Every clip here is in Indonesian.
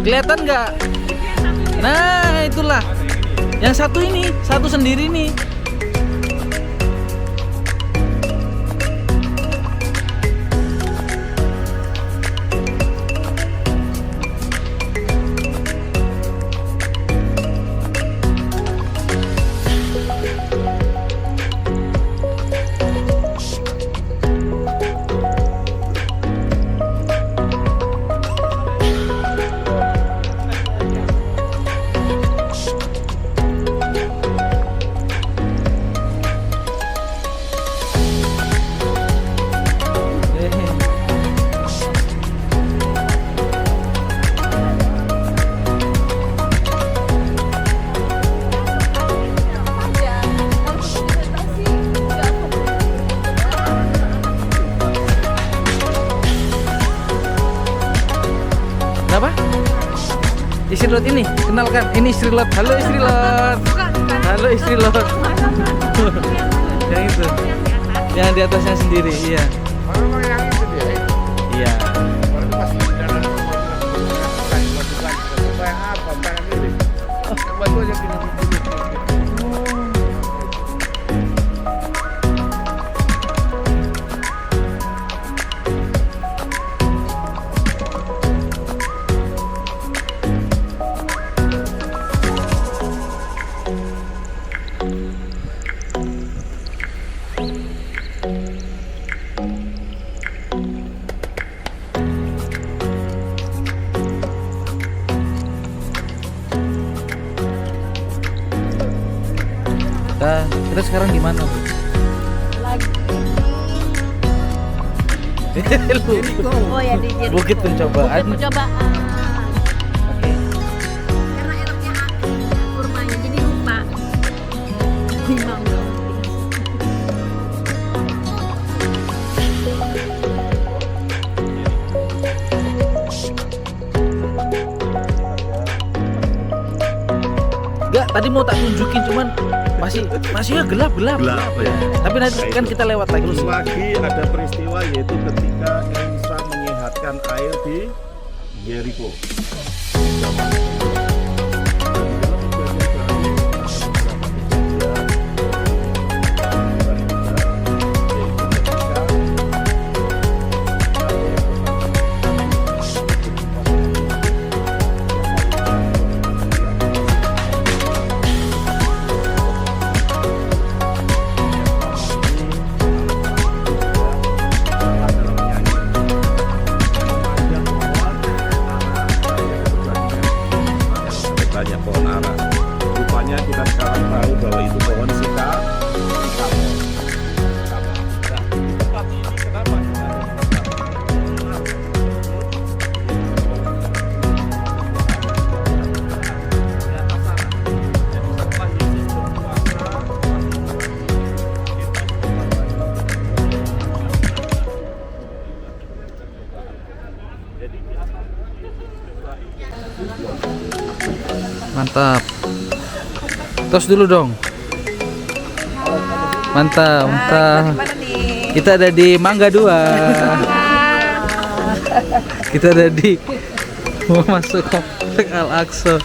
Kelihatan nggak? Nah itulah. Yang satu ini, satu sendiri nih. Kenapa? Istri Lot ini, kenalkan, ini istri Lot. Halo istri Lot. Halo istri Lot. Yang itu, yang di atasnya sendiri, iya. Memang yang itu dia. Iya. Baru pas di jalan supaya apa? Tangan ini. Batu aja gini. Nah, kita sekarang di mana? Lagi Oh ya di Jericho. Bukit Pencobaan. Bukit Pencobaan. Oke. Karena enaknya kurmanya jadi lupa. Timbang dong. Enggak, tadi mau tak tunjukin cuman masih ya gelap Gelap, ya. Tapi nanti Nah, kan itu. kita lewat lagi. Terus lagi ada peristiwa yaitu ketika Elisa menyehatkan air di Jericho. Banyak pohon ara. Rupanya kita sekarang tahu bahwa itu pohon sika. Nah, di tempat ini kenapa kita ada di tempat Mantap. Tos dulu dong. Mantap, mantap. Kita ada di Mangga 2. Kita ada di mau masuk komplek Al-Aqsa.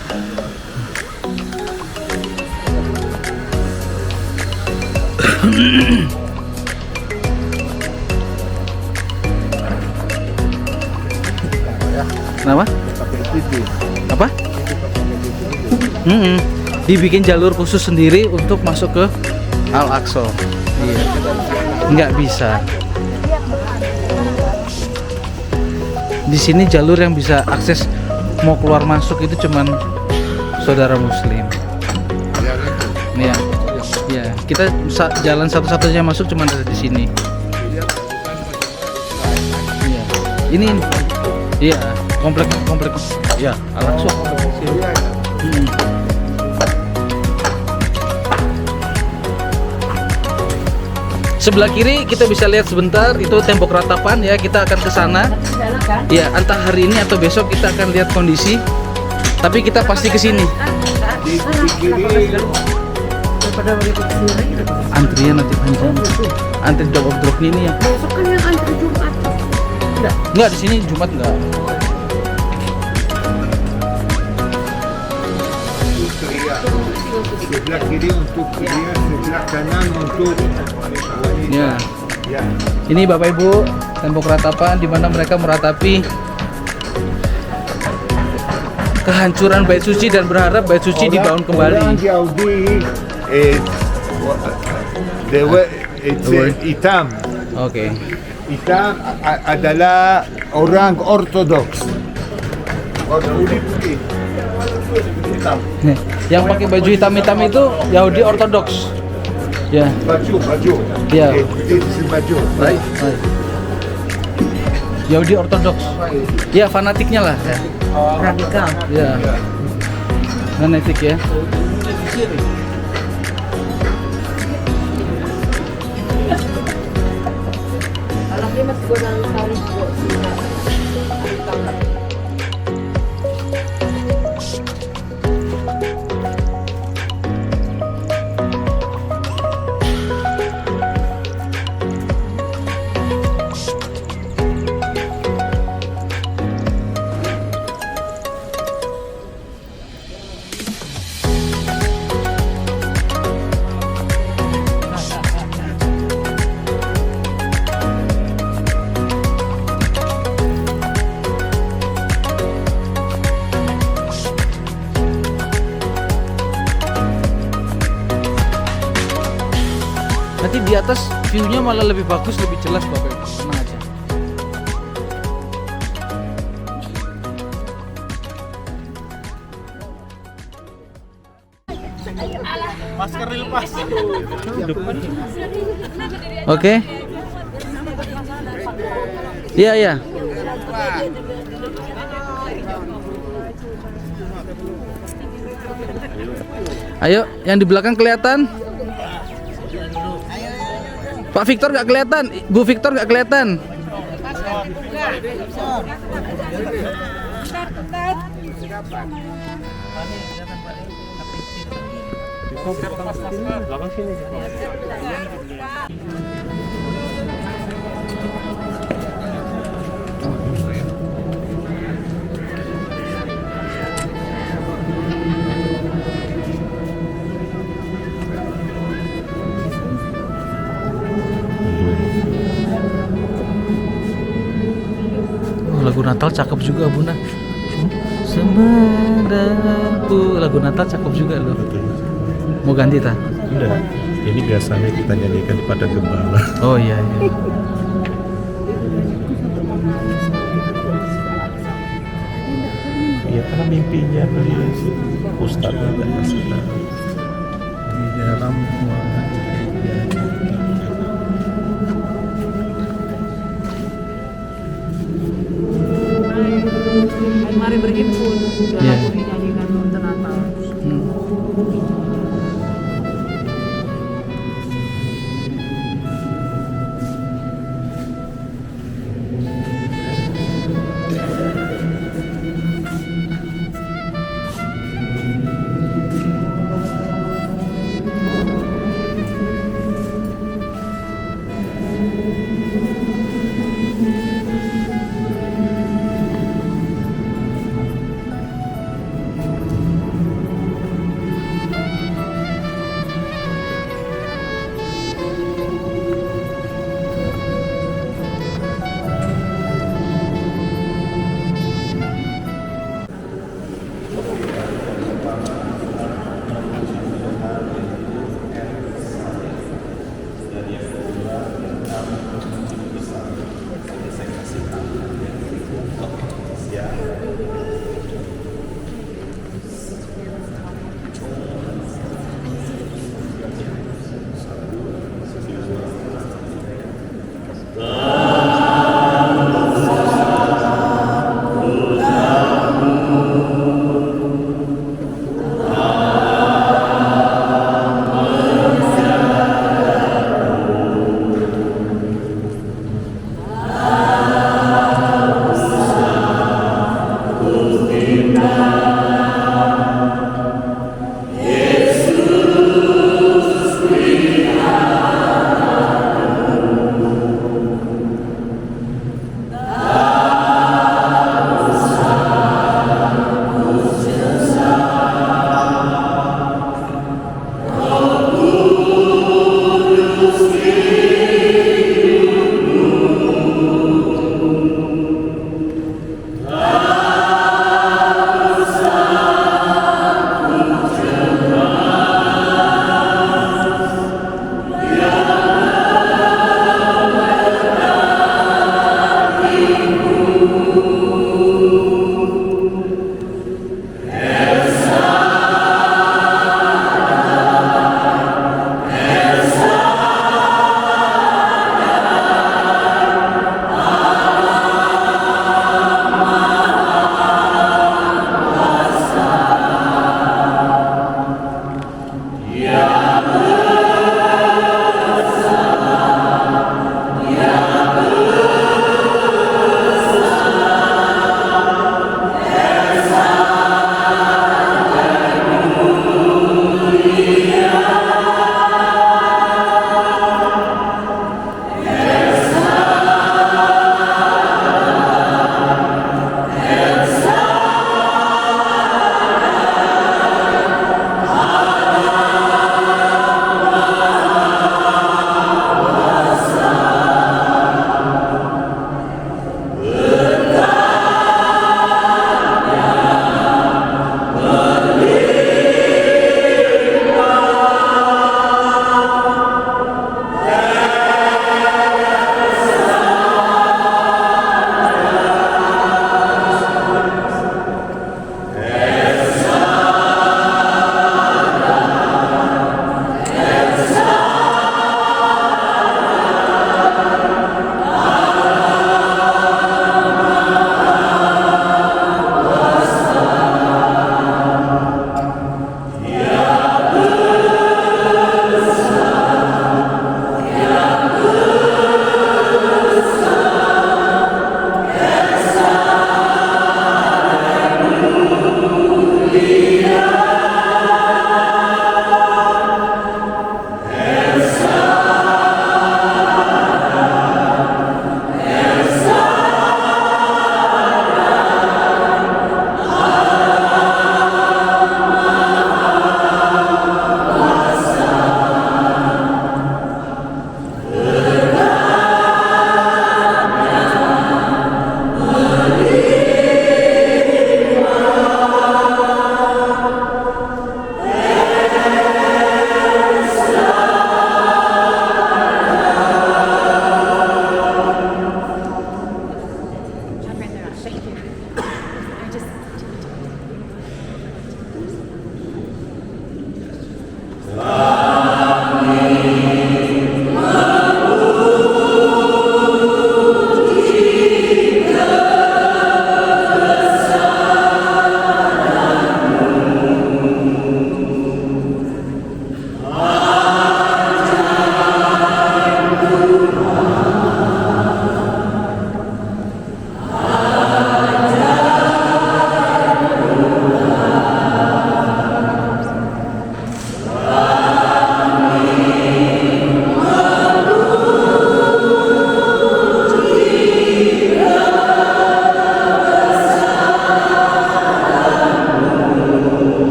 Kenapa? Apa? Dibikin jalur khusus sendiri untuk masuk ke Al-Aqsa. Iya. Nggak bisa. Di sini jalur yang bisa akses mau keluar masuk itu cuman saudara Muslim. Iya. Iya. Kita jalan satu-satunya masuk cuman ada di sini. Iya. Ini. Iya. Komplek. Ya, Al-Aqsa komplek sini. Sebelah kiri kita bisa lihat sebentar itu tembok ratapan ya, kita akan ke sana. Ya, entah hari ini atau besok kita akan lihat kondisi. Tapi kita pasti ke sini. di kiri. Antrian nanti panjang. Antri drop ini ya. Besok kan yang antri Jumat. Enggak di sini Jumat enggak. mundur sedikit. Sebelah kiri untuk dia, sebelah kanan untuk wanita. Ya. Ya. Ini Bapak Ibu tembok ratapan di mana mereka meratapi kehancuran bait suci dan berharap bait suci dibangun Orang kembali. Yahudi it's hitam. Oke. Hitam adalah orang ortodoks. Putih. Hitam. Nih, yang pakai baju hitam-hitam itu Yahudi Ortodoks. Ya. Baju. Ya. It's baju, right? Baik. Yahudi Ortodoks. Ya, fanatiknya lah. Ya. Radikal. Ya. Fanatik ya. Alam mas gunang tarik po sila. Nanti di atas view-nya malah lebih bagus, lebih jelas Bapak Ibu. Tenang aja. Masker dilepas. Oke. Iya, iya. Ayo, yang di belakang kelihatan? Pak Victor nggak kelihatan, Bu Victor nggak kelihatan. Lagu Natal cakep juga Bunda. Semedanku, lagu Natal cakep juga loh. Mau ganti tak? Udah. Ini biasanya kita nyanyikan pada gembala. Oh iya iya. Iya karena mimpinya beliau Ustadz dan masalah di dalam Mari berhimpun. Iya. Lagu dinyanyikan untuk Natal.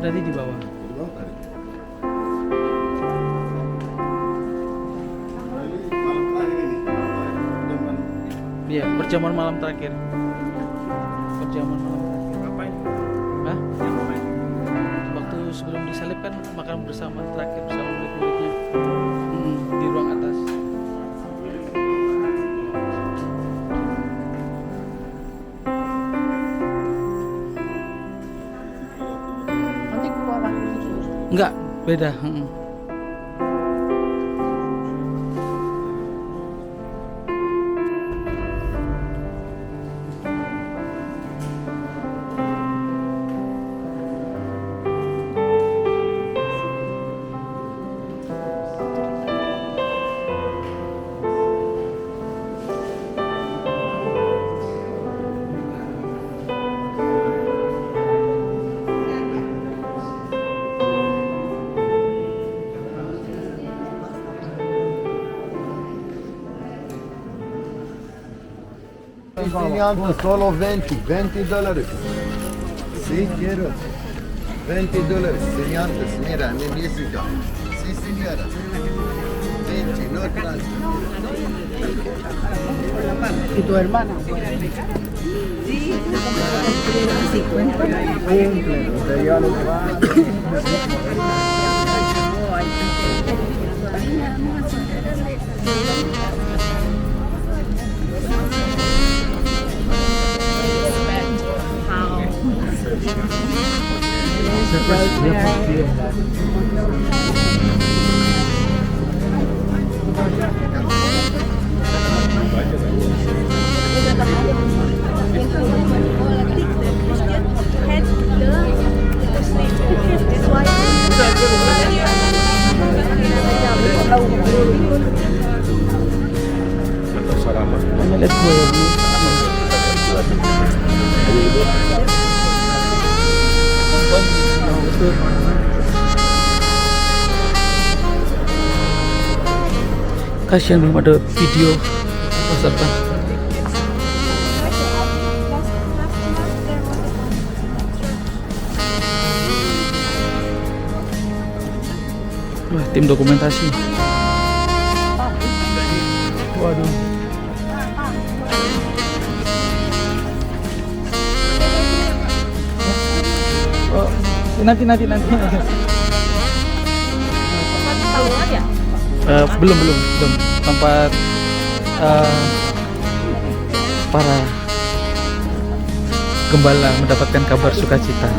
tadi di bawah. Iya, perjamuan malam terakhir. Perjamuan malam terakhir. Ngapain? Hah? Waktu sebelum disalib kan makan bersama terakhir bersama murid-muridnya. Di ruang atas. Nanti keluar lagi. Enggak, beda. Insegnante solo $20. Sì, quiero. $20. Insegnante, mira, mi música. Sí, señora. 20, no 30. ¿Y tu hermana? Lihat kue. Kasihan belum ada video peserta. Wah, tim dokumentasi. Waduh. Oh, nanti. Keluar ya? Belum tempat para gembala mendapatkan kabar sukacita.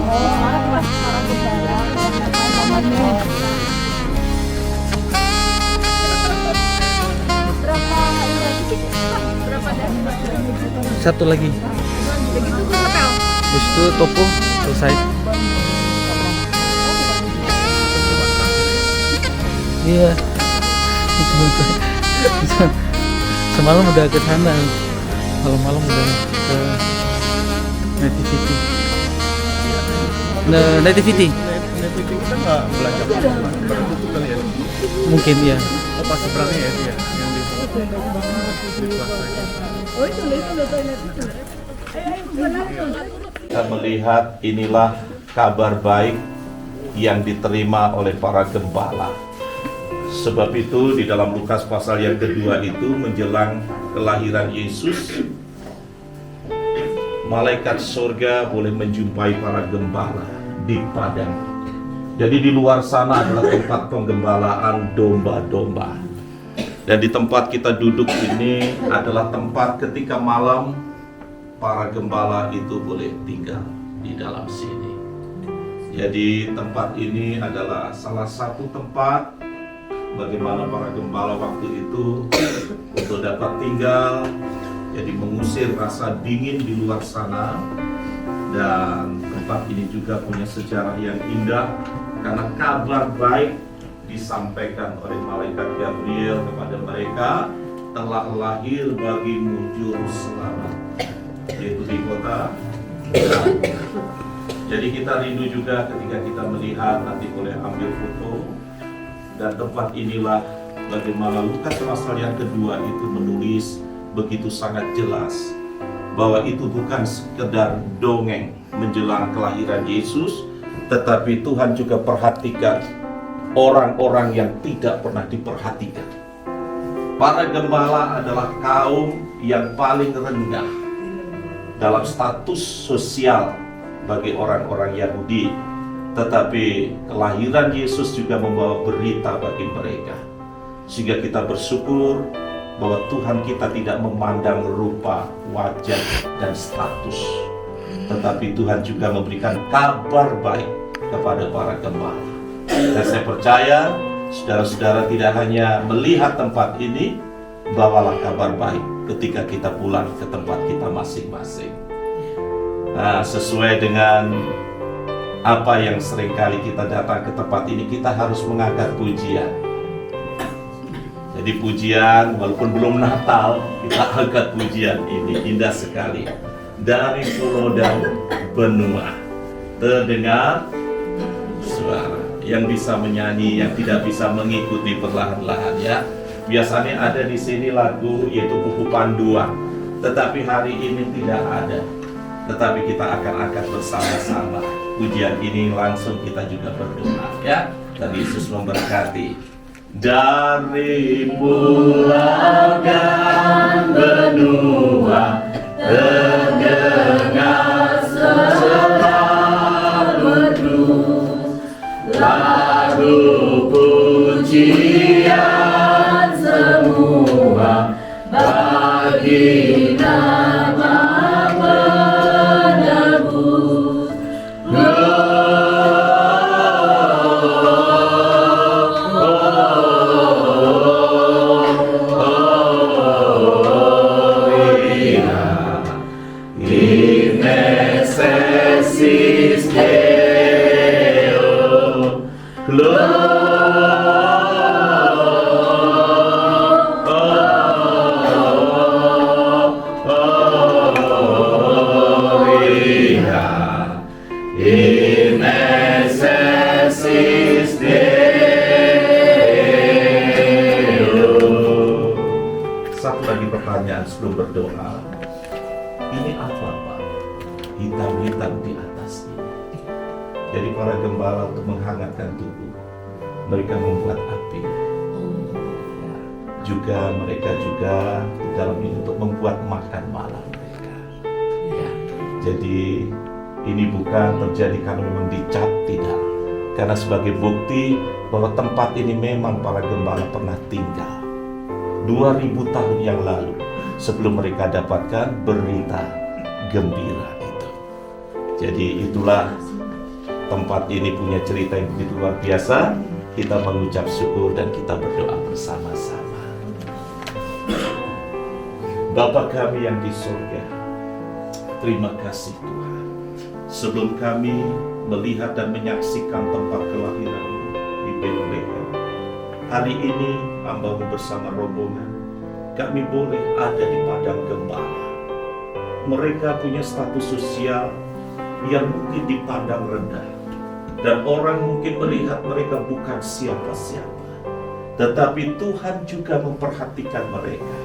Satu lagi. Terus itu topo selesai. Iya. Semalam udah ke sana. Malam-malam udah ke Nativity. Nativity. Nativity kita nggak belajar pada tutup kali ya? Mungkin ya. Oh, pas seberangnya ya dia yang di Kita melihat inilah kabar baik yang diterima oleh para gembala. Sebab itu di dalam Lukas pasal yang kedua itu menjelang kelahiran Yesus, malaikat surga boleh menjumpai para gembala di padang. Jadi di luar sana adalah tempat penggembalaan domba-domba. Dan di tempat kita duduk ini adalah tempat ketika malam para gembala itu boleh tinggal di dalam sini. Jadi tempat ini adalah salah satu tempat bagaimana para gembala waktu itu untuk dapat tinggal, jadi mengusir rasa dingin di luar sana. Dan tempat ini juga punya sejarah yang indah karena kabar baik disampaikan oleh malaikat Gabriel kepada mereka, telah lahir bagimu juru selamat, yaitu di kota Daud. Jadi kita rindu juga ketika kita melihat, nanti boleh ambil foto. Dan tempat inilah bagaimana Lukas pasal yang kedua itu menulis begitu sangat jelas bahwa itu bukan sekedar dongeng menjelang kelahiran Yesus, tetapi Tuhan juga perhatikan orang-orang yang tidak pernah diperhatikan. Para gembala adalah kaum yang paling rendah dalam status sosial bagi orang-orang Yahudi. Tetapi kelahiran Yesus juga membawa berita bagi mereka. Sehingga kita bersyukur bahwa Tuhan kita tidak memandang rupa, wajah, dan status. Tetapi Tuhan juga memberikan kabar baik kepada para gembala. Dan saya percaya saudara-saudara tidak hanya melihat tempat ini, bawalah kabar baik ketika kita pulang ke tempat kita masing-masing. Nah, sesuai dengan apa yang seringkali kita datang ke tempat ini, kita harus mengangkat pujian. Jadi pujian, walaupun belum Natal, kita angkat pujian ini, indah sekali. Dari pulau dan benua terdengar suara. Yang bisa menyanyi, yang tidak bisa mengikuti perlahan-lahan ya. Biasanya ada di sini lagu yaitu buku panduan, tetapi hari ini tidak ada. Tetapi kita akan angkat bersama-sama pujian ini, langsung kita juga berdoa ya. Dan Yesus memberkati. Dari pulau dan benua terdengar suara merdu, lagu pujian semua bagi nama penebus. Gloria in excelsis Deo. Gloria in excelsis Deo. Satu lagi pertanyaan sebelum berdoa. Ini apa, Pak? Hitam-hitam di atas ini. Jadi para gembala untuk menghangatkan tubuh, mereka membuat api. Ya, juga mereka juga di dalam ini untuk membuat makan malam mereka. Ya, jadi ini bukan terjadi karena memang dicat, tidak. Karena sebagai bukti bahwa tempat ini memang para gembala pernah tinggal 2000 tahun yang lalu sebelum mereka dapatkan berita gembira itu. Jadi itulah tempat ini punya cerita yang begitu luar biasa. Kita mengucap syukur dan kita berdoa bersama-sama. Bapa kami yang di surga, terima kasih Tuhan. Sebelum kami melihat dan menyaksikan tempat kelahiran-Mu di Bethlehem, hari ini hamba-Mu bersama rombongan, kami boleh ada di padang gembala. Mereka punya status sosial yang mungkin dipandang rendah, dan orang mungkin melihat mereka bukan siapa-siapa. Tetapi Tuhan juga memperhatikan mereka,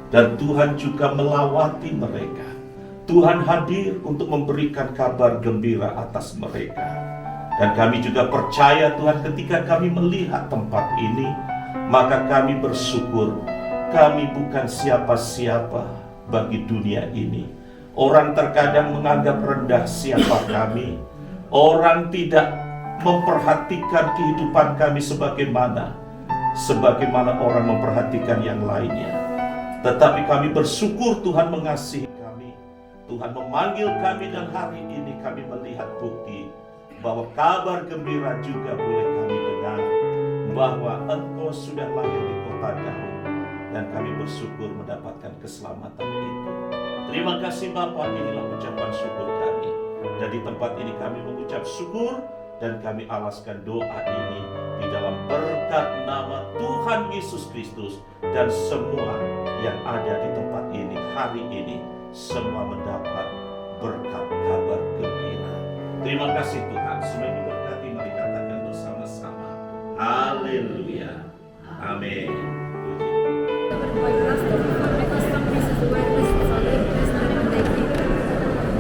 dan Tuhan juga melawati mereka. Tuhan hadir untuk memberikan kabar gembira atas mereka. Dan kami juga percaya Tuhan, ketika kami melihat tempat ini, maka kami bersyukur. Kami bukan siapa-siapa bagi dunia ini. Orang terkadang menganggap rendah siapa kami. Orang tidak memperhatikan kehidupan kami sebagaimana orang memperhatikan yang lainnya. Tetapi kami bersyukur Tuhan mengasihi kami. Tuhan memanggil kami, dan hari ini kami melihat bukti bahwa kabar gembira juga boleh kami dengar, bahwa Engkau sudah lahir di kota Daud, dan kami bersyukur mendapatkan keselamatan itu. Terima kasih Bapa, inilah ucapan syukur kami. Dan di tempat ini kami mengucap syukur, dan kami alaskan doa ini di dalam berkat nama Tuhan Yesus Kristus. Dan semua yang ada di tempat ini hari ini, semua mendapat berkat kabar gembira. Terima kasih Tuhan, semua diberkati, mari katakan bersama-sama. Haleluya. Amin.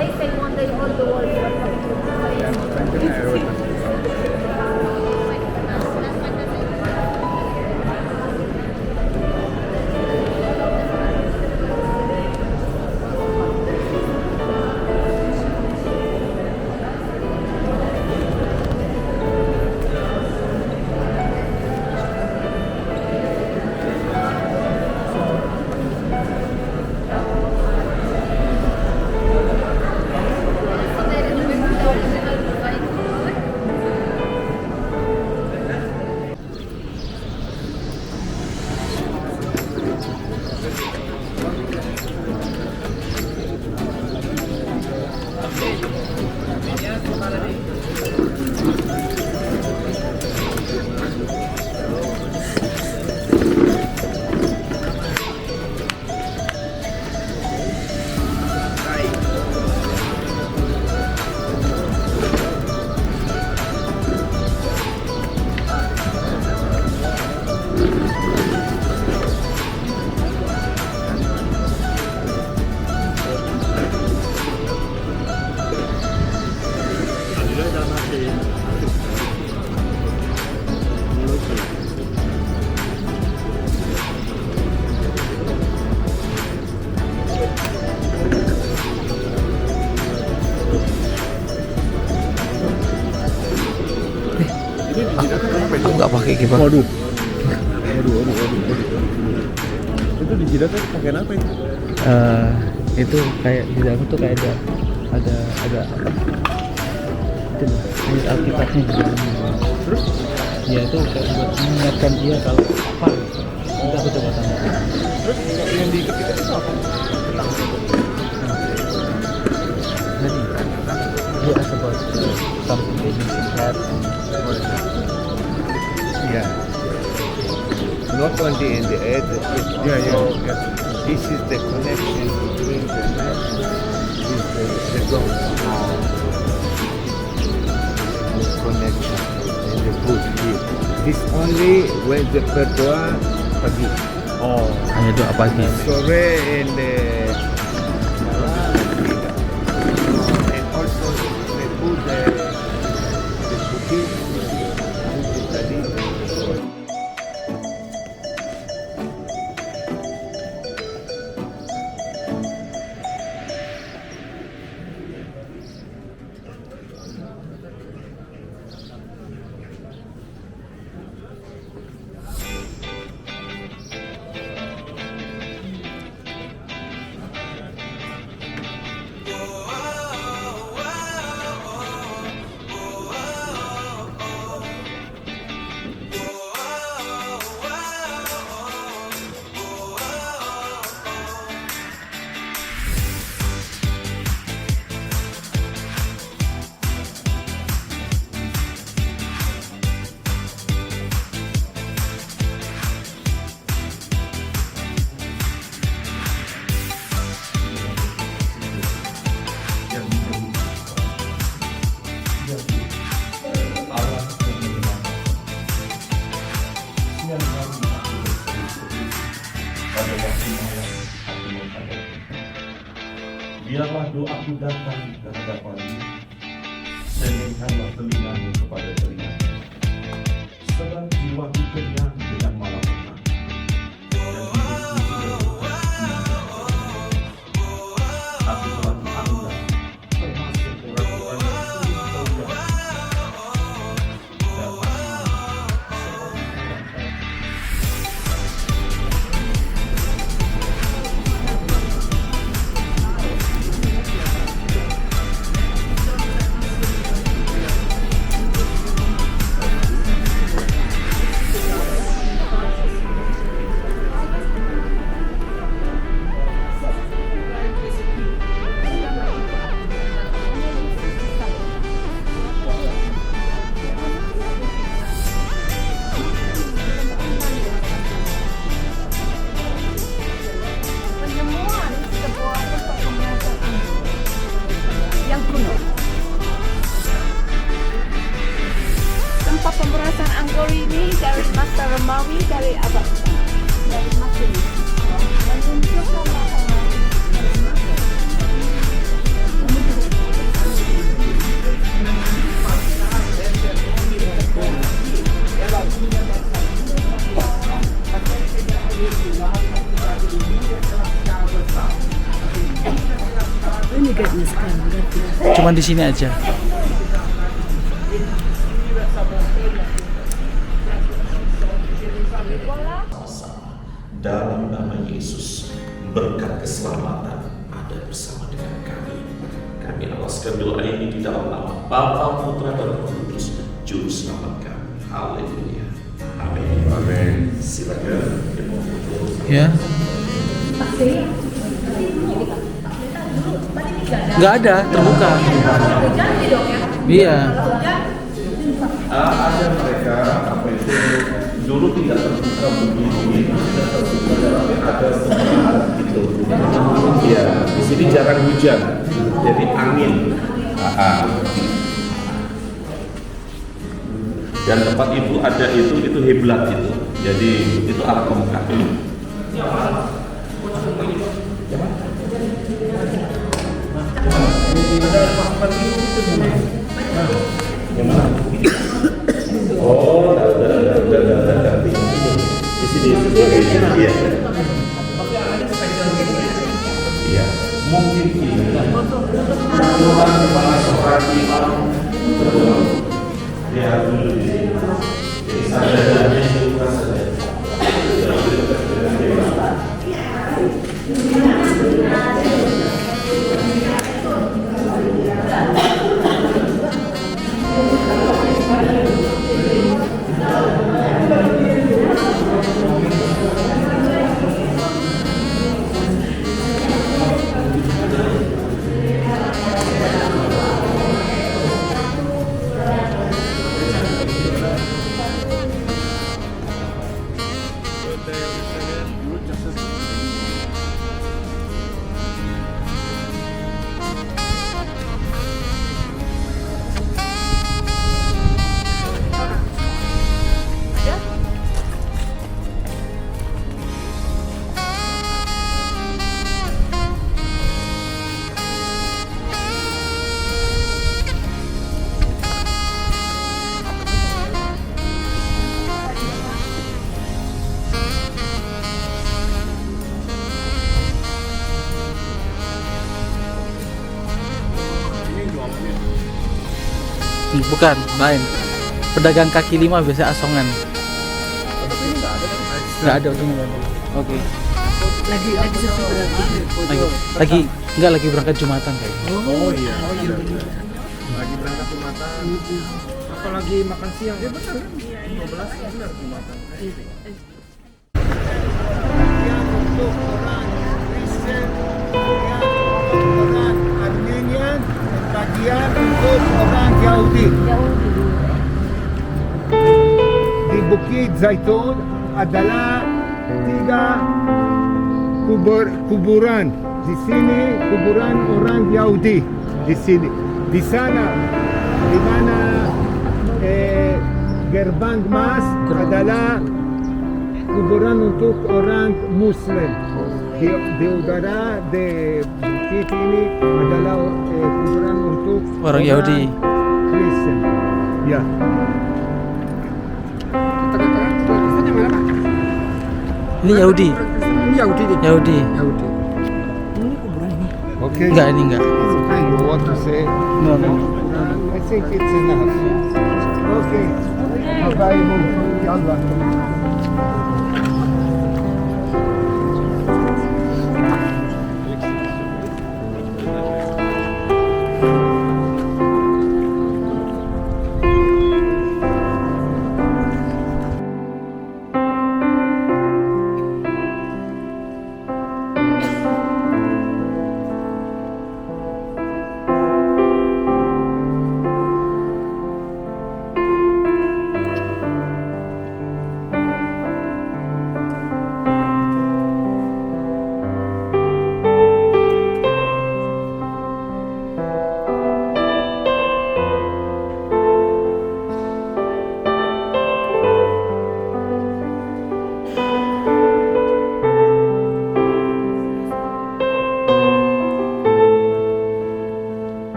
They say one day all the world will come to Pak. Waduh. Itu di jidat tuh pakai apa itu? Itu kayak di dalam tuh kayak ada apa? Itu ayat Alkitabnya di dalam. Terus? Ya itu kayak buat mengingatkan dia kalau apa. Nanti aku coba tanya. Terus yang diikat itu apa? Jadi dia about something that needs to happen. Yeah. Not only in the head, this is the connection between the man with the God. This connection in the book here. This only when the berdoa pagi. Oh. Hanya doa pagi. Sore and malam tidak. And also they put the bukit tadi. pada waktu malam aku menghadap. Biarlah doaku datang ke hadapanmu, sendirikanlah telingamu kepada telingamu. Sedang jiwaku kenyang dengan malam petang, dan hidupku sudah aku telah dianggap termasuk orang-orang yang sulit kau dan aku seperti orang kaya. Penemuan sebuah tempat pemerasan anggur yang kuno. Tempat pemerasan anggur ini dari masa Romawi, dari abad dari Masehi, menunjukkan bahwa Cuman di sini aja. Dalam nama Yesus, berkat keselamatan ada bersama dengan kami. Kami alaskan doa ini di dalam nama Bapa, Putra, dan Roh Kudus, Juru Selamat kami. Haleluya. Amin. Amin. Silakan. Ya. Nggak ada, terbuka. Iya. Ada mereka apa itu dulu tidak terbuka begini, tidak terbuka tapi ada sebenarnya gitu. Ya, di sini jarang hujan, jadi angin. Dan tempat itu ada itu heblat itu. Jadi itu alat pembuka. Oh, ada. Di sini. Iya. Iya. Mungkin ini. Tuhan kepala seorang imam. Ya, dulu di sini. Bukan, lain. Pedagang kaki lima biasa asongan. Nggak ada ujungnya nggak ada. Oke. Lagi sepi berarti. Lagi berangkat Jumatan kayak. Oh iya. Lagi berangkat Jumatan. Apa lagi makan siang? Ya benar kan? 12 benar Jumatan. Untuk orang Kristen, orang Armenian, bagian untuk orang Yahudi. Di Bukit Zaitun adalah 3 kuburan. Di sini kuburan orang Yahudi. Di sini, di sana, di mana gerbang mas adalah kuburan untuk orang Muslim. Di udara di bukit ini adalah kuburan untuk Orang Yahudi. Kristen. Ya. Ini Yahudi. Ini Yahudi nih. Yahudi. Yahudi. Okay. Enggak, ini enggak. You want to say? No, no. I think it's enough. Okay. Bye. Yalla.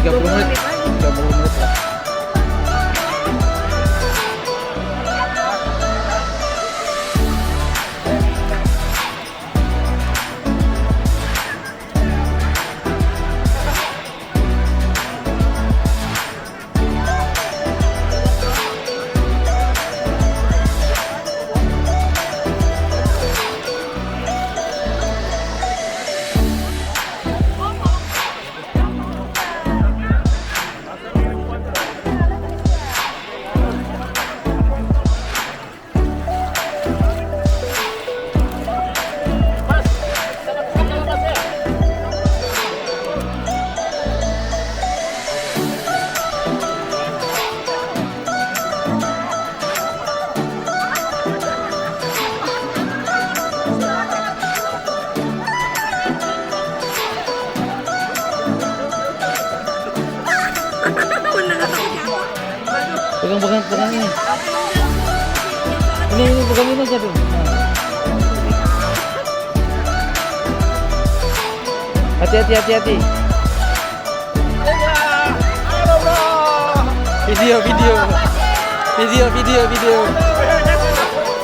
30 menit. 30 menit lah. Pegang ini. Ini pegang ini aja dong. Hati-hati. Video.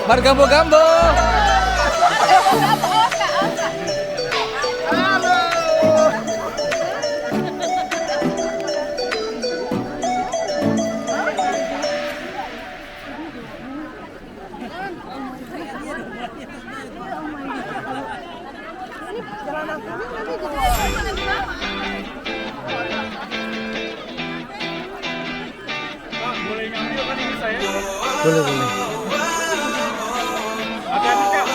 Margambo. Boleh nyambil kan ini saya? Boleh. Hati-hati Kak.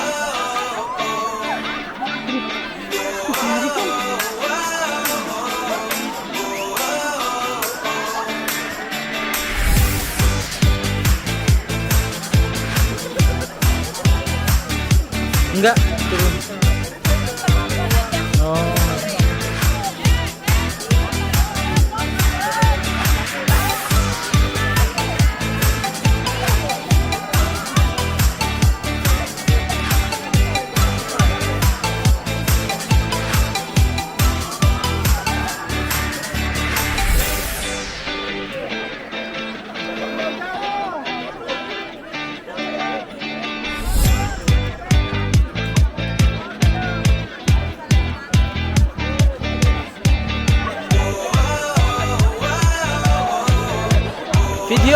Enggak, turun. Oh.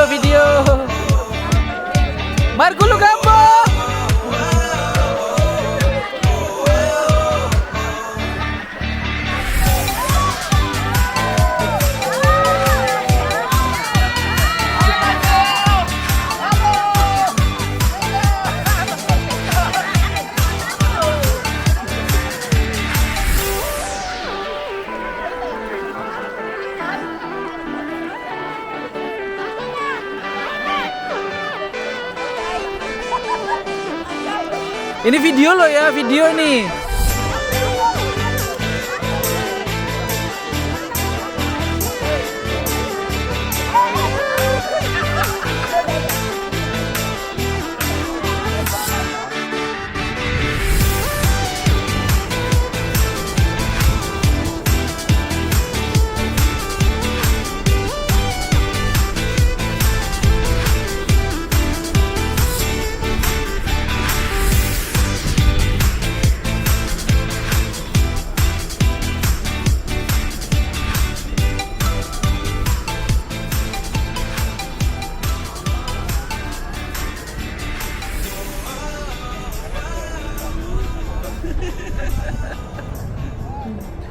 Video. Margulu Gambo. Ini video loh ya, video nih.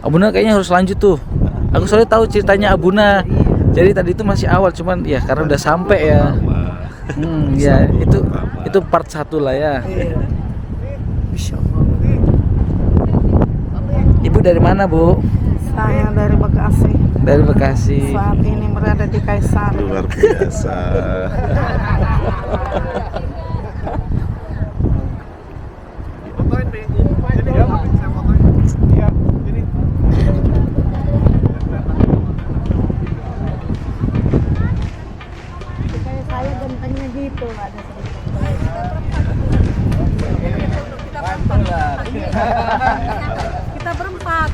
Abuna kayaknya harus lanjut tuh. Aku soalnya tahu ceritanya Abuna. Jadi tadi itu masih awal, cuman ya karena udah sampai ya. Ya itu part 1 lah ya. Ibu dari mana, Bu? Saya dari Bekasi. Dari Bekasi. Saat ini berada di Kaisar. Luar biasa. Fotoin, Bi. Jadi ya, saya fotoin. Iya, ini. Kayak saya gantengnya gitu, ada kita berempat.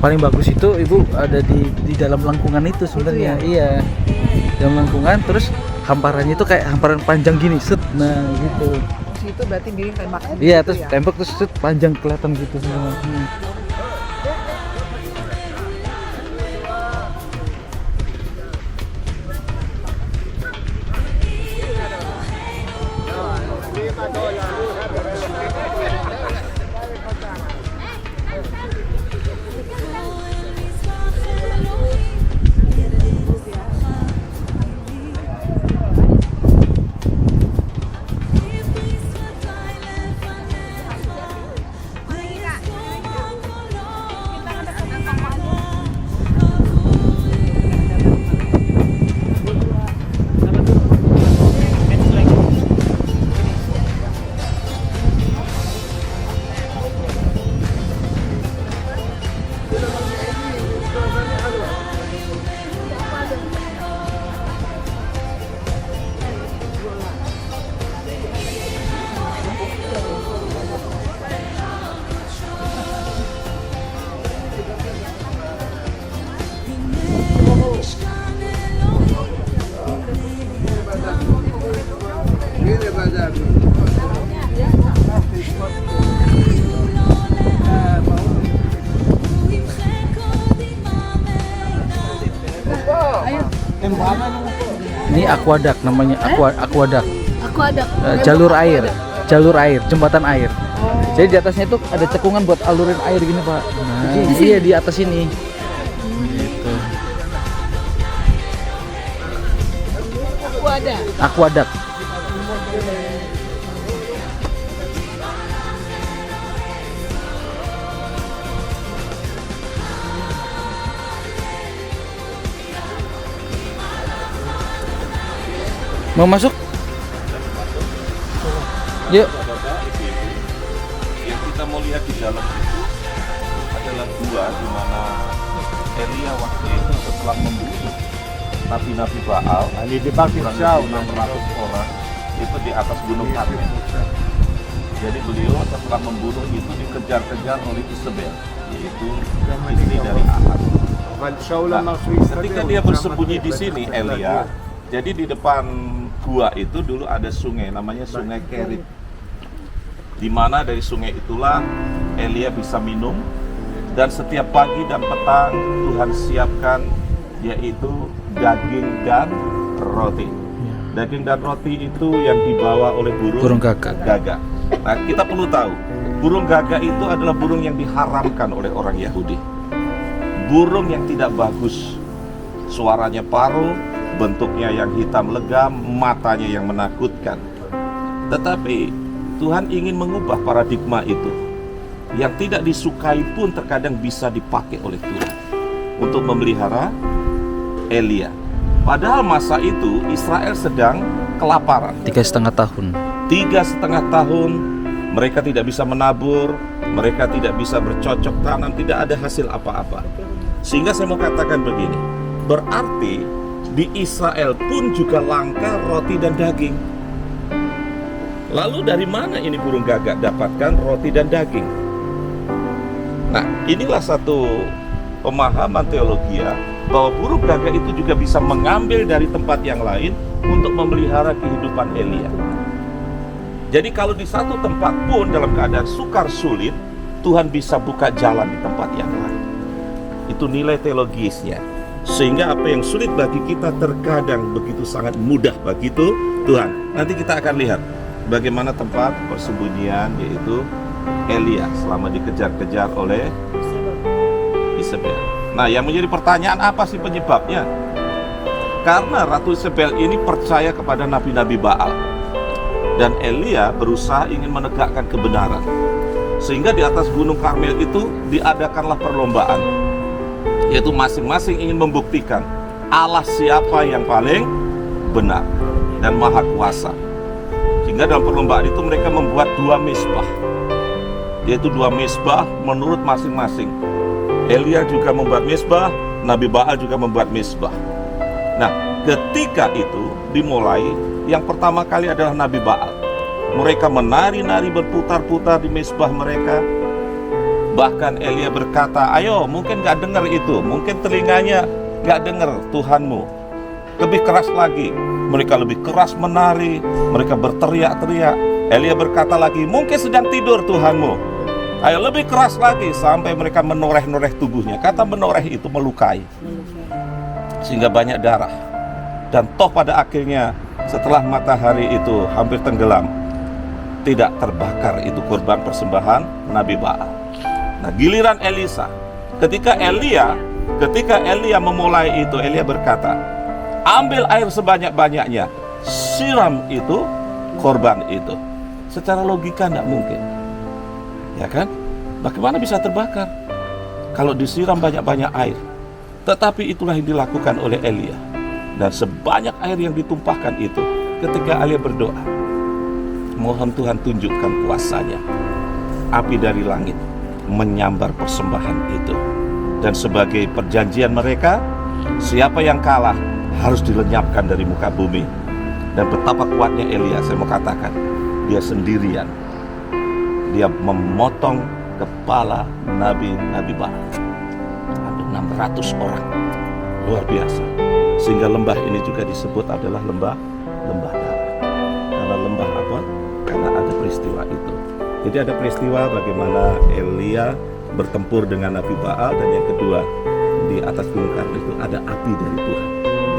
paling bagus itu ibu ada di dalam lengkungan itu sebenarnya. Iya, dalam lengkungan, terus hamparannya itu kayak hamparan panjang gini, set, nah gitu. Terus itu berarti bikin tembak. Iya, terus tembok terus set, panjang kelihatan gitu semua. Ini aquaduct namanya, aquaduct. Aku ada. Jalur air, jembatan air. Jadi di atasnya itu ada cekungan buat alurin air gini, Pak. Nah, iya di atas ini. Gitu. Aquaduct. Mau masuk? Yuk. Yang kita mau lihat di dalam itu adalah gua di mana Elia waktu itu setelah membunuh nabi-nabi Baal, Ali dibagi kurang jauh lebih 600 orang itu di atas gunung Karmel. Jadi beliau setelah membunuh itu dikejar-kejar oleh Isabel, yaitu istri dari Ahab. Ketika dia bersembunyi di sini, Elia, jadi di depan gua itu dulu ada sungai, namanya Sungai Kerit. Di mana dari sungai itulah Elia bisa minum, dan setiap pagi dan petang Tuhan siapkan yaitu daging dan roti. Daging dan roti itu yang dibawa oleh burung gagak. Nah, kita perlu tahu, burung gagak itu adalah burung yang diharamkan oleh orang Yahudi. Burung yang tidak bagus, suaranya paruh, bentuknya yang hitam legam, matanya yang menakutkan. Tetapi Tuhan ingin mengubah paradigma itu. Yang tidak disukai pun terkadang bisa dipakai oleh Tuhan untuk memelihara Elia. Padahal masa itu Israel sedang kelaparan. 3,5 tahun. 3,5 tahun mereka tidak bisa menabur, mereka tidak bisa bercocok tanam, tidak ada hasil apa-apa. Sehingga saya mau katakan begini, berarti di Israel pun juga langka roti dan daging. Lalu dari mana ini burung gagak dapatkan roti dan daging? Nah, inilah satu pemahaman teologi bahwa burung gagak itu juga bisa mengambil dari tempat yang lain untuk memelihara kehidupan Elia. Jadi kalau di satu tempat pun dalam keadaan sukar sulit, Tuhan bisa buka jalan di tempat yang lain. Itu nilai teologisnya. Sehingga apa yang sulit bagi kita terkadang begitu sangat mudah bagi Tuhan. Nanti kita akan lihat bagaimana tempat persembunyian yaitu Elia selama dikejar-kejar oleh Isabel. Nah, yang menjadi pertanyaan, apa sih penyebabnya? Karena Ratu Isabel ini percaya kepada nabi-nabi Baal, dan Elia berusaha ingin menegakkan kebenaran. Sehingga di atas gunung Karmel itu diadakanlah perlombaan, yaitu masing-masing ingin membuktikan Allah siapa yang paling benar dan maha kuasa. Sehingga dalam perlombaan itu mereka membuat 2 mezbah, yaitu 2 mezbah menurut masing-masing. Elia juga membuat mezbah, Nabi Baal juga membuat mezbah. Nah, ketika itu dimulai, yang pertama kali adalah Nabi Baal. Mereka menari-nari berputar-putar di mezbah mereka. Bahkan Elia berkata, ayo mungkin gak dengar itu, mungkin telinganya gak dengar Tuhanmu. Lebih keras lagi, mereka lebih keras menari, mereka berteriak-teriak. Elia berkata lagi, mungkin sedang tidur Tuhanmu. Ayo lebih keras lagi, sampai mereka menoreh-noreh tubuhnya. Kata menoreh itu melukai, sehingga banyak darah. Dan toh pada akhirnya setelah matahari itu hampir tenggelam, tidak terbakar itu korban persembahan Nabi Baal. Nah giliran Elisa, ketika Elia memulai itu, Elia berkata, ambil air sebanyak-banyaknya, siram itu korban itu. Secara logika tidak mungkin, ya kan? Bagaimana bisa terbakar kalau disiram banyak-banyak air? Tetapi itulah yang dilakukan oleh Elia. Dan sebanyak air yang ditumpahkan itu, ketika Elia berdoa, mohon Tuhan tunjukkan kuasanya. Api dari langit menyambar persembahan itu. Dan sebagai perjanjian mereka, siapa yang kalah harus dilenyapkan dari muka bumi. Dan betapa kuatnya Elia, saya mau katakan, dia sendirian. Dia memotong kepala nabi-nabi Baal. Hampir 600 orang. Luar biasa. Sehingga lembah ini juga disebut adalah lembah darah. Karena lembah apa? Karena ada peristiwa itu. Jadi ada peristiwa bagaimana Elia bertempur dengan Nabi Baal, dan yang kedua di atas gunung Karmel itu ada api dari Tuhan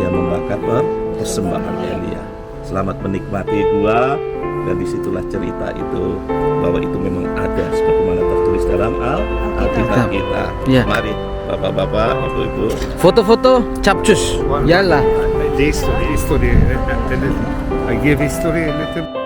yang membakar persembahan Elia. Selamat menikmati gua, dan disitulah cerita itu bahwa itu memang ada sebagaimana tertulis dalam Alkitab kita. Ya. Mari bapak-bapak, ibu-ibu. Foto-foto capcus. Yalah. The history. I give history a little.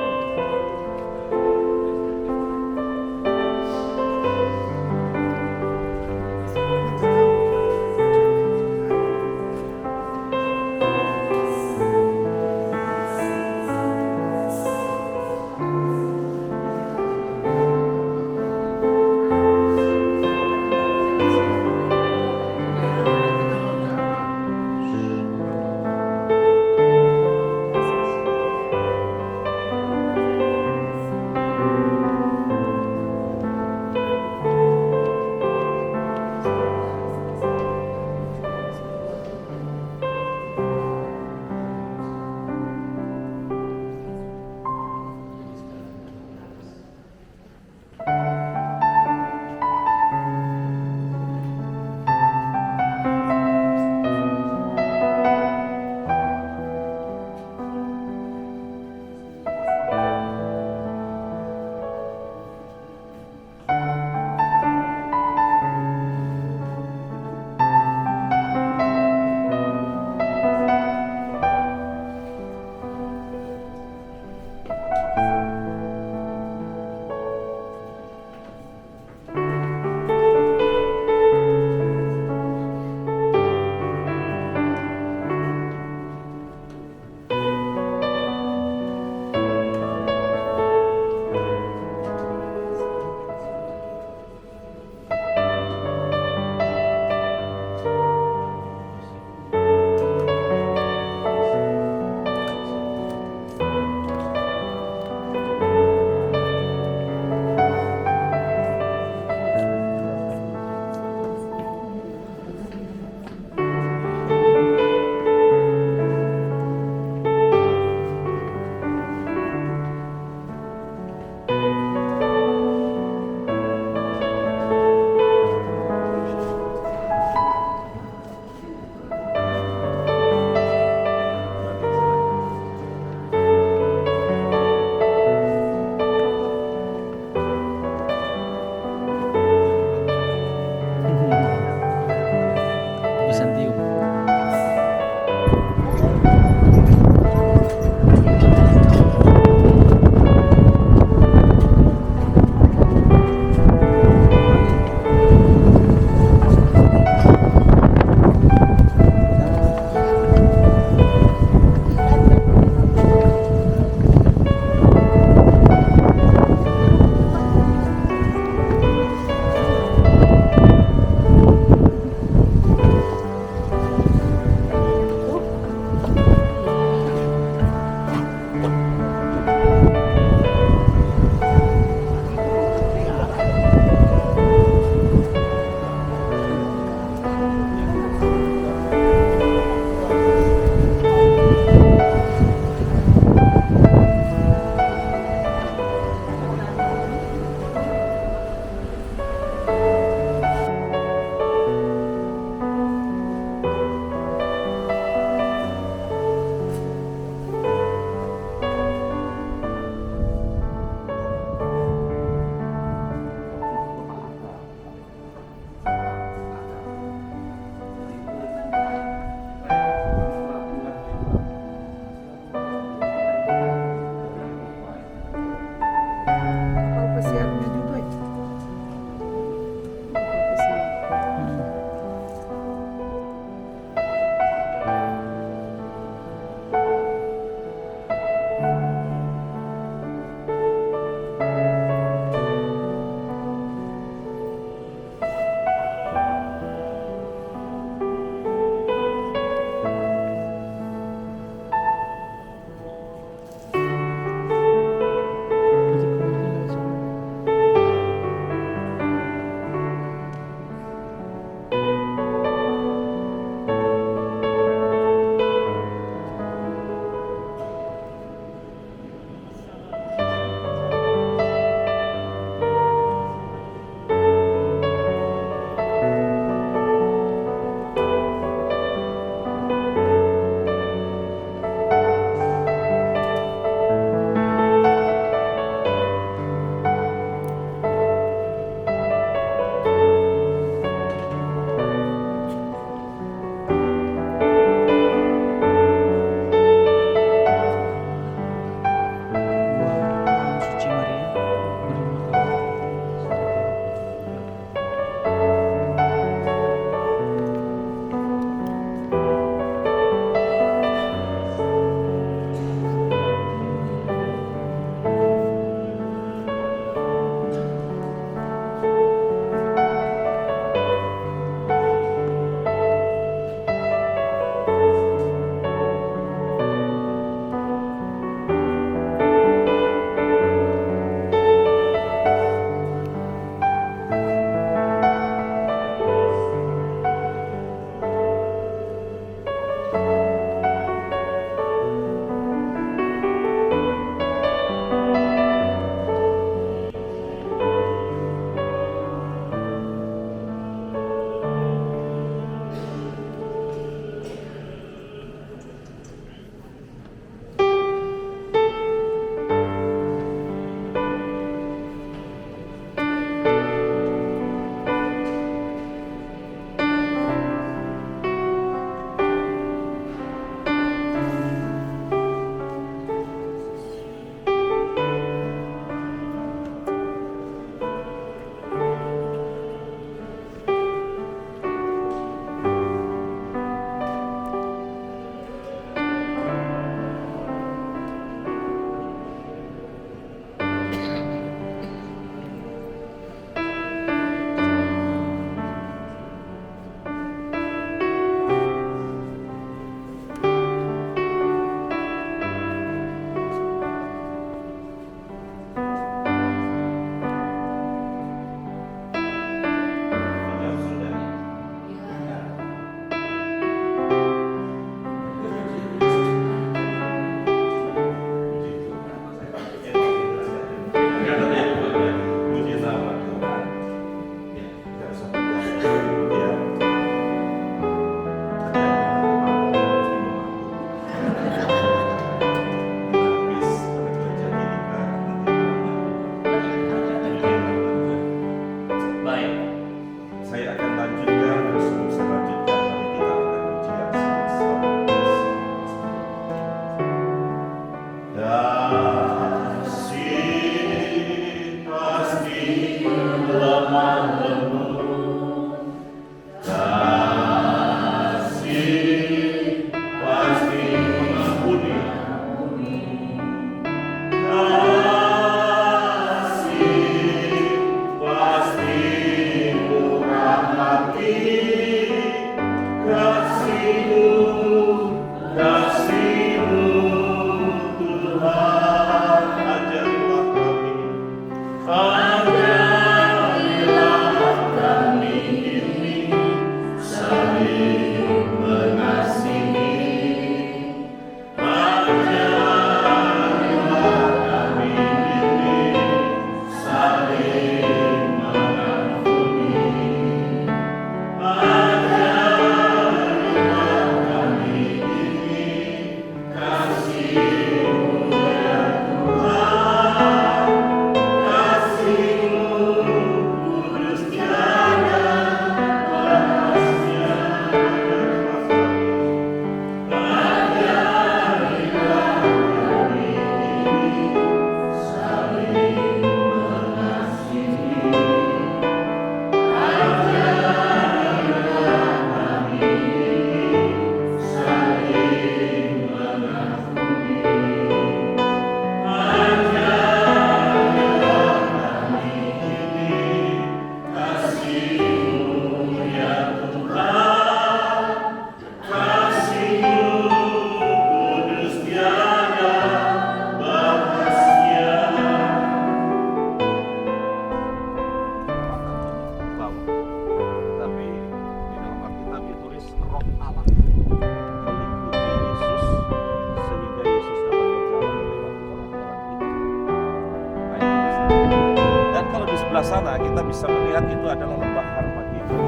sana kita bisa melihat itu adalah lembah Harmagedon.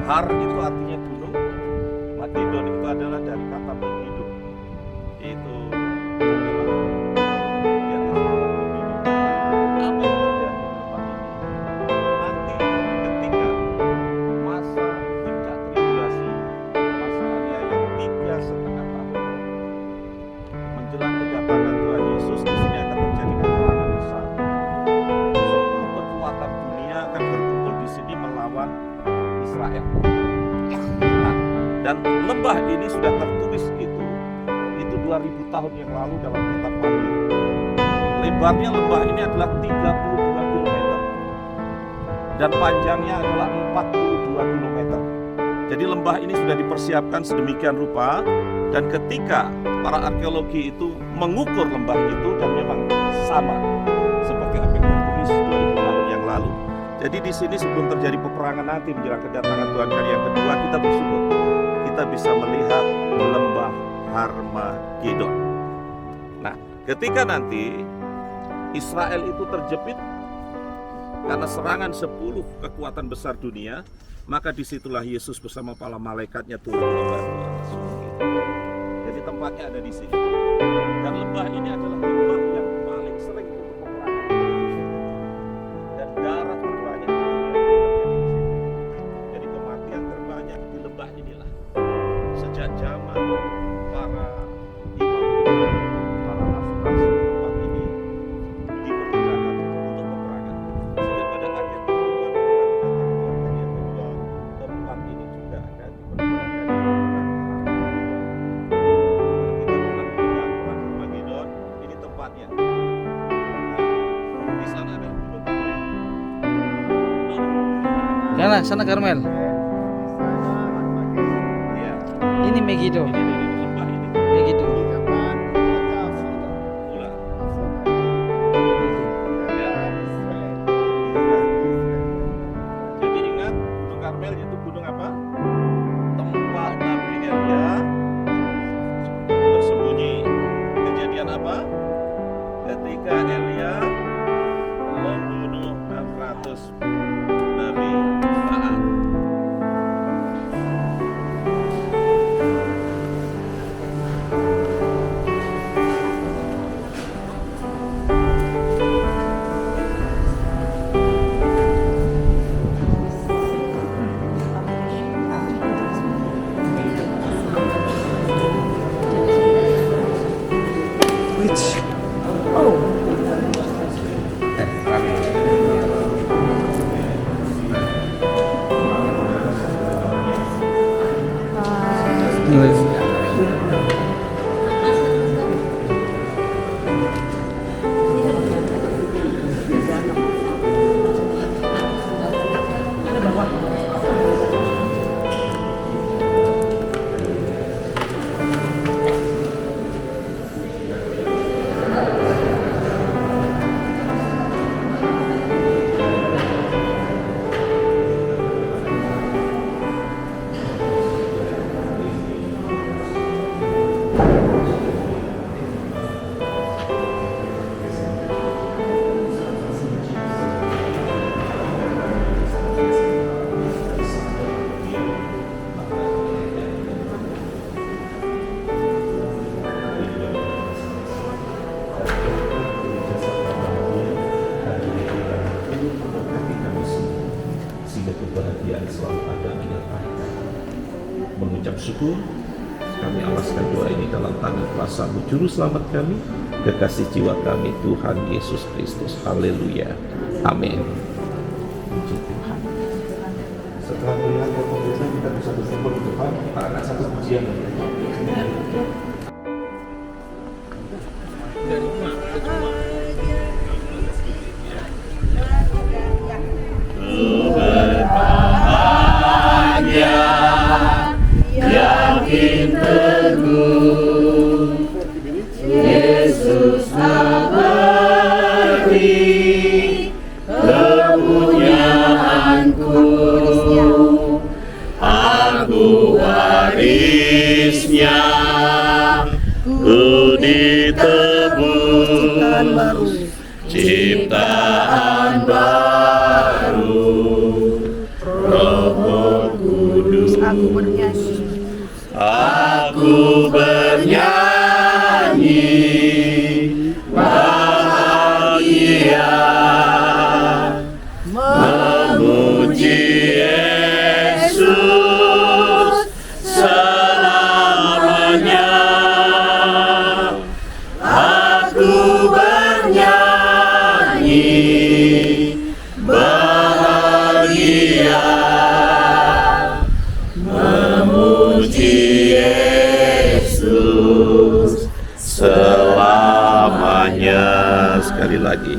Har itu artinya gunung, Magedon itu adalah dari kata Megiddo, yaitu adalah di atas Megiddo. Apa yang terjadi di tempat ini? Nanti ketika masa puncak tribulasi, masa aniaya 3,5 tahun menjelang kedatangan Tuhan Yesus, di sini akan terjadi peperangan besar. Seluruh kekuatan dunia akan berkumpul di sini melawan Israel. Nah, dan lembah ini sudah tertulis itu 2000 tahun yang lalu dalam kitab Wahyu. Lebarnya lembah ini adalah 32 km dan panjangnya adalah 42 km. Jadi lembah ini sudah dipersiapkan sedemikian rupa, dan ketika para arkeologi itu mengukur lembah itu, dan memang sama seperti apa yang tertulis 2000 tahun yang lalu. Jadi di sini sebelum terjadi peperangan nanti menjelang kedatangan Tuhan kali yang kedua, kita bersyukur kita bisa melihat lembah Harmagedon. Nah, ketika nanti Israel itu terjepit karena serangan 10 kekuatan besar dunia, maka disitulah Yesus bersama para malaikatnya turun membantu atas suku itu. Jadi tempatnya ada di sini. Dan lembah ini adalah lembah yang paling sering untuk peperangan. Dan darah terbanyak di dunia terjadi di sini. Jadi kematian terbanyak di lembah inilah. Sejak zaman para imam, para rasul-rasul, tempat ini dipergunakan untuk peperangan. Sehingga pada akhir kehidupan yang kedua, tempat ini juga akan dipergunakan. Kita pernah mendengar perang Harmagedon, ini tempatnya. Nah, di sana ada gunung Karmel. Sana Karmel. Iya. Ini Megiddo. Ini lembah ini. Megiddo. Ulah. Ya. Jadi ingat, Gunung Karmel itu gunung apa? Tempat Nabi Elia bersembunyi. Kejadian apa? Ketika Elia membunuh 600 Nabi Baal. Sehingga kebahagiaan selalu ada menyertai. Mengucap syukur, kami alaskan doa ini dalam tangan kuasa-Mu, Juru Selamat kami, kekasih jiwa kami, Tuhan Yesus Kristus. Haleluya. Amin. Puji Tuhan. Setelah melihat pemirsa, kita bisa bersyukur Tuhan, kita akan satu pujian. Yakin teguh Yesus abadi kepunyaanku, aku waris Aku bernyanyi. Aku bernyanyi bahagia memuji Yesus selamanya. Aku bernyanyi bahagia memuji Yesus selamanya. Sekali lagi,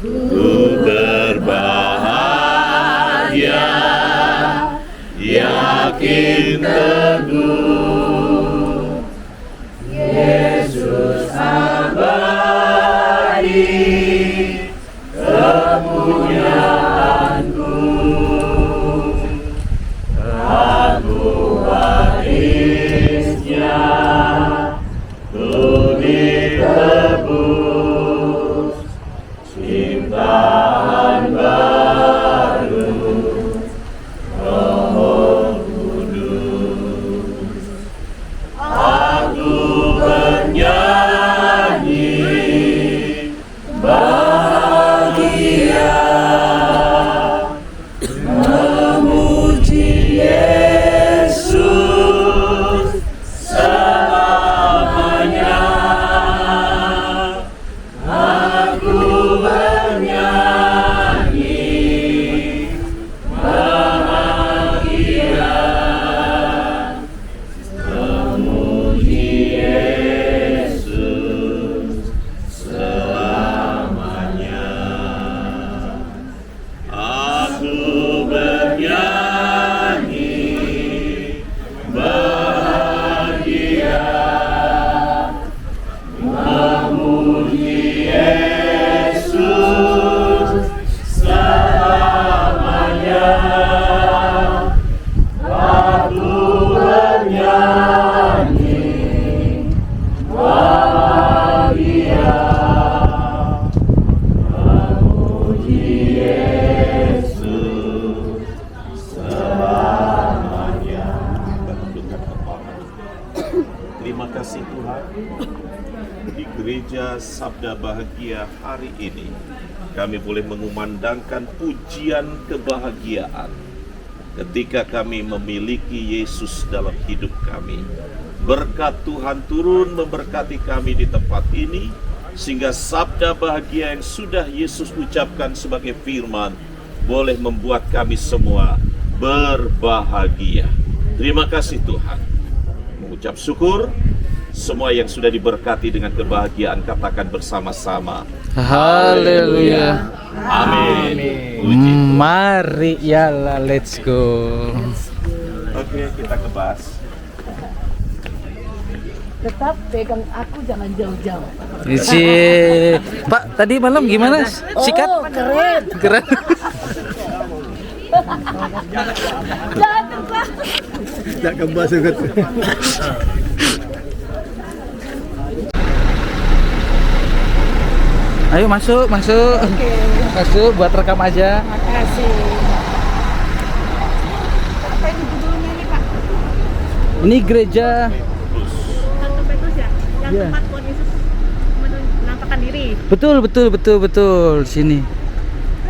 ku berbahagia, yakin teguh, Yesus abadi kepunyaanku. Aku warisnya, ku ditebus ciptaan baru, Roh Kudus. Aku bernyanyi bahagia memuji Yesus selamanya. Aku bernyanyi bahagia memuji Yesus selamanya. Aku bernyanyi bahagia memuji Yesus selamanya. Aku bernyanyi bahagia memuji Yesus selamanya. Kita tundukkan kepala. Terima kasih Tuhan, di gereja Sabda Bahagia hari ini kami boleh mengumandangkan pujian kebahagiaan ketika kami memiliki Yesus dalam hidup kami. Berkat Tuhan turun memberkati kami di tempat ini, sehingga sabda bahagia yang sudah Yesus ucapkan sebagai firman boleh membuat kami semua berbahagia. Terima kasih Tuhan. Mengucap syukur, semua yang sudah diberkati dengan kebahagiaan katakan bersama-sama. Haleluya. Amin. Puji Tuhan. Mari ya, let's go. Oke, kita ke Bas. Tetap pegang aku, jangan jauh-jauh. Si Pak, tadi malam gimana? Sikat? Oh, keren. Keren. Jangan terbang. Tak kembas sangat. Ayo masuk. Masuk buat rekam aja. Makasih. Apa ini judulnya ini Pak? Ini gereja. Santo Petrus ya, yang Iya. tempat Tuhan Yesus menampakkan diri. Betul sini.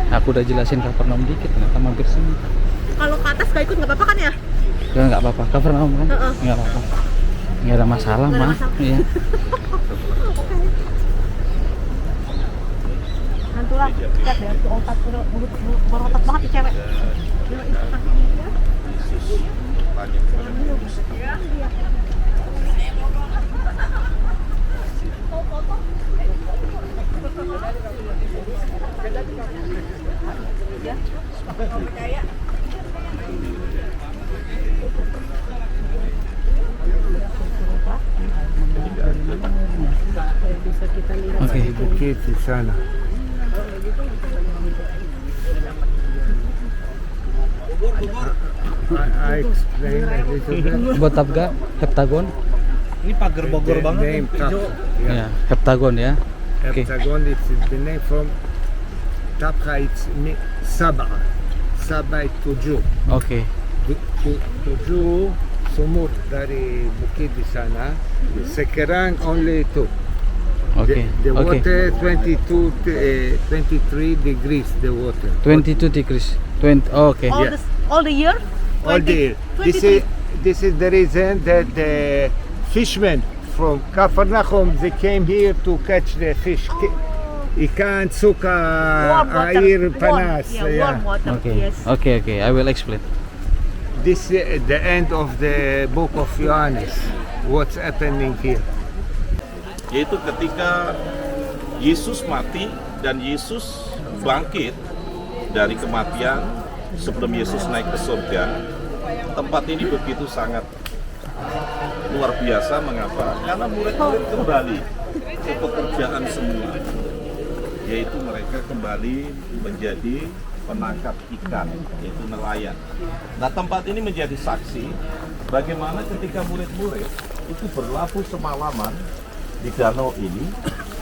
Aku udah jelasin Kapernaum dikit, ternyata mampir sini. Kalau ke atas gak ikut nggak apa-apa kan ya? Ya nggak apa-apa, Kapernaum kan? Heeh. Nggak apa-apa. Nggak ada masalah Nggak ada mah. masalah. Iya. Nantulah, lihat deh, tuh otak berotak banget nih cewek. Dia kasih dia. Tanya kepada Paulus. Oke. Bukit di sana. I explain a little bit. Buat tabga, heptagon. Ini pagar Bogor The banget. name Tap. Ya, heptagon ya. Oke. Heptagon, it's the name from Tapra, it's Sabra. Sabra is 7. Oke. tujuh sumur dari bukit di sana. Sekarang only two. Oke. The Oke. water 23 degrees. The water. 22 degrees. 20. Oke. All Yeah. this, all the year? All day. This is the reason that the fishermen from Kafarnaum they came here to catch the fish. Ikan suka Warm water. air Warm, panas. warm water. Oke. Yes. Oke, oke. I will explain. This is the end of the book of Johannes. What's happening here? Yaitu ketika Yesus mati dan Yesus bangkit dari kematian sebelum Yesus naik ke surga. Tempat ini begitu sangat luar biasa. Mengapa? Karena murid-murid kembali ke pekerjaan semula, yaitu mereka kembali menjadi penangkap ikan, yaitu nelayan. Nah, tempat ini menjadi saksi bagaimana ketika murid-murid itu berlabuh semalaman di danau ini,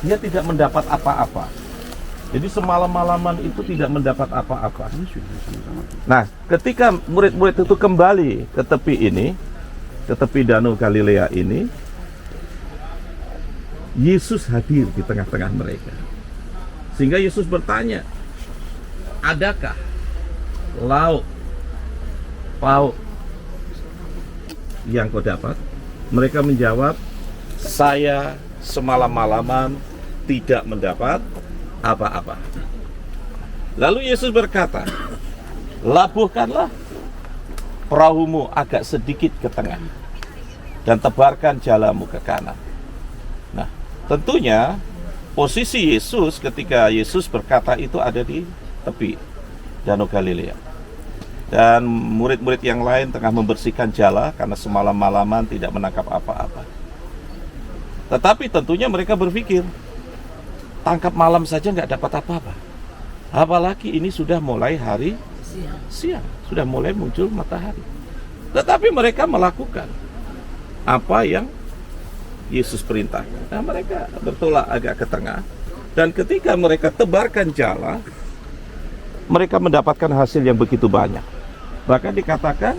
dia tidak mendapat apa-apa. Jadi semalam-malaman itu tidak mendapat apa-apa. Nah, ketika murid-murid itu kembali ke tepi ini, ke tepi danau Galilea ini, Yesus hadir di tengah-tengah mereka. Sehingga Yesus bertanya, adakah lauk pauk yang kau dapat? Mereka menjawab, saya semalam-malaman tidak mendapat apa-apa. Lalu Yesus berkata, labuhkanlah perahumu agak sedikit ke tengah dan tebarkan jalamu ke kanan. Nah, tentunya posisi Yesus ketika Yesus berkata itu ada di tepi Danau Galilea. Dan murid-murid yang lain tengah membersihkan jala karena semalam-malaman tidak menangkap apa-apa. Tetapi tentunya mereka berpikir, tangkap malam saja nggak dapat apa-apa. Apalagi ini sudah mulai hari siang, sudah mulai muncul matahari. Tetapi mereka melakukan apa yang Yesus perintahkan. Nah, mereka bertolak agak ke tengah. Dan ketika mereka tebarkan jala, mereka mendapatkan hasil yang begitu banyak. Bahkan dikatakan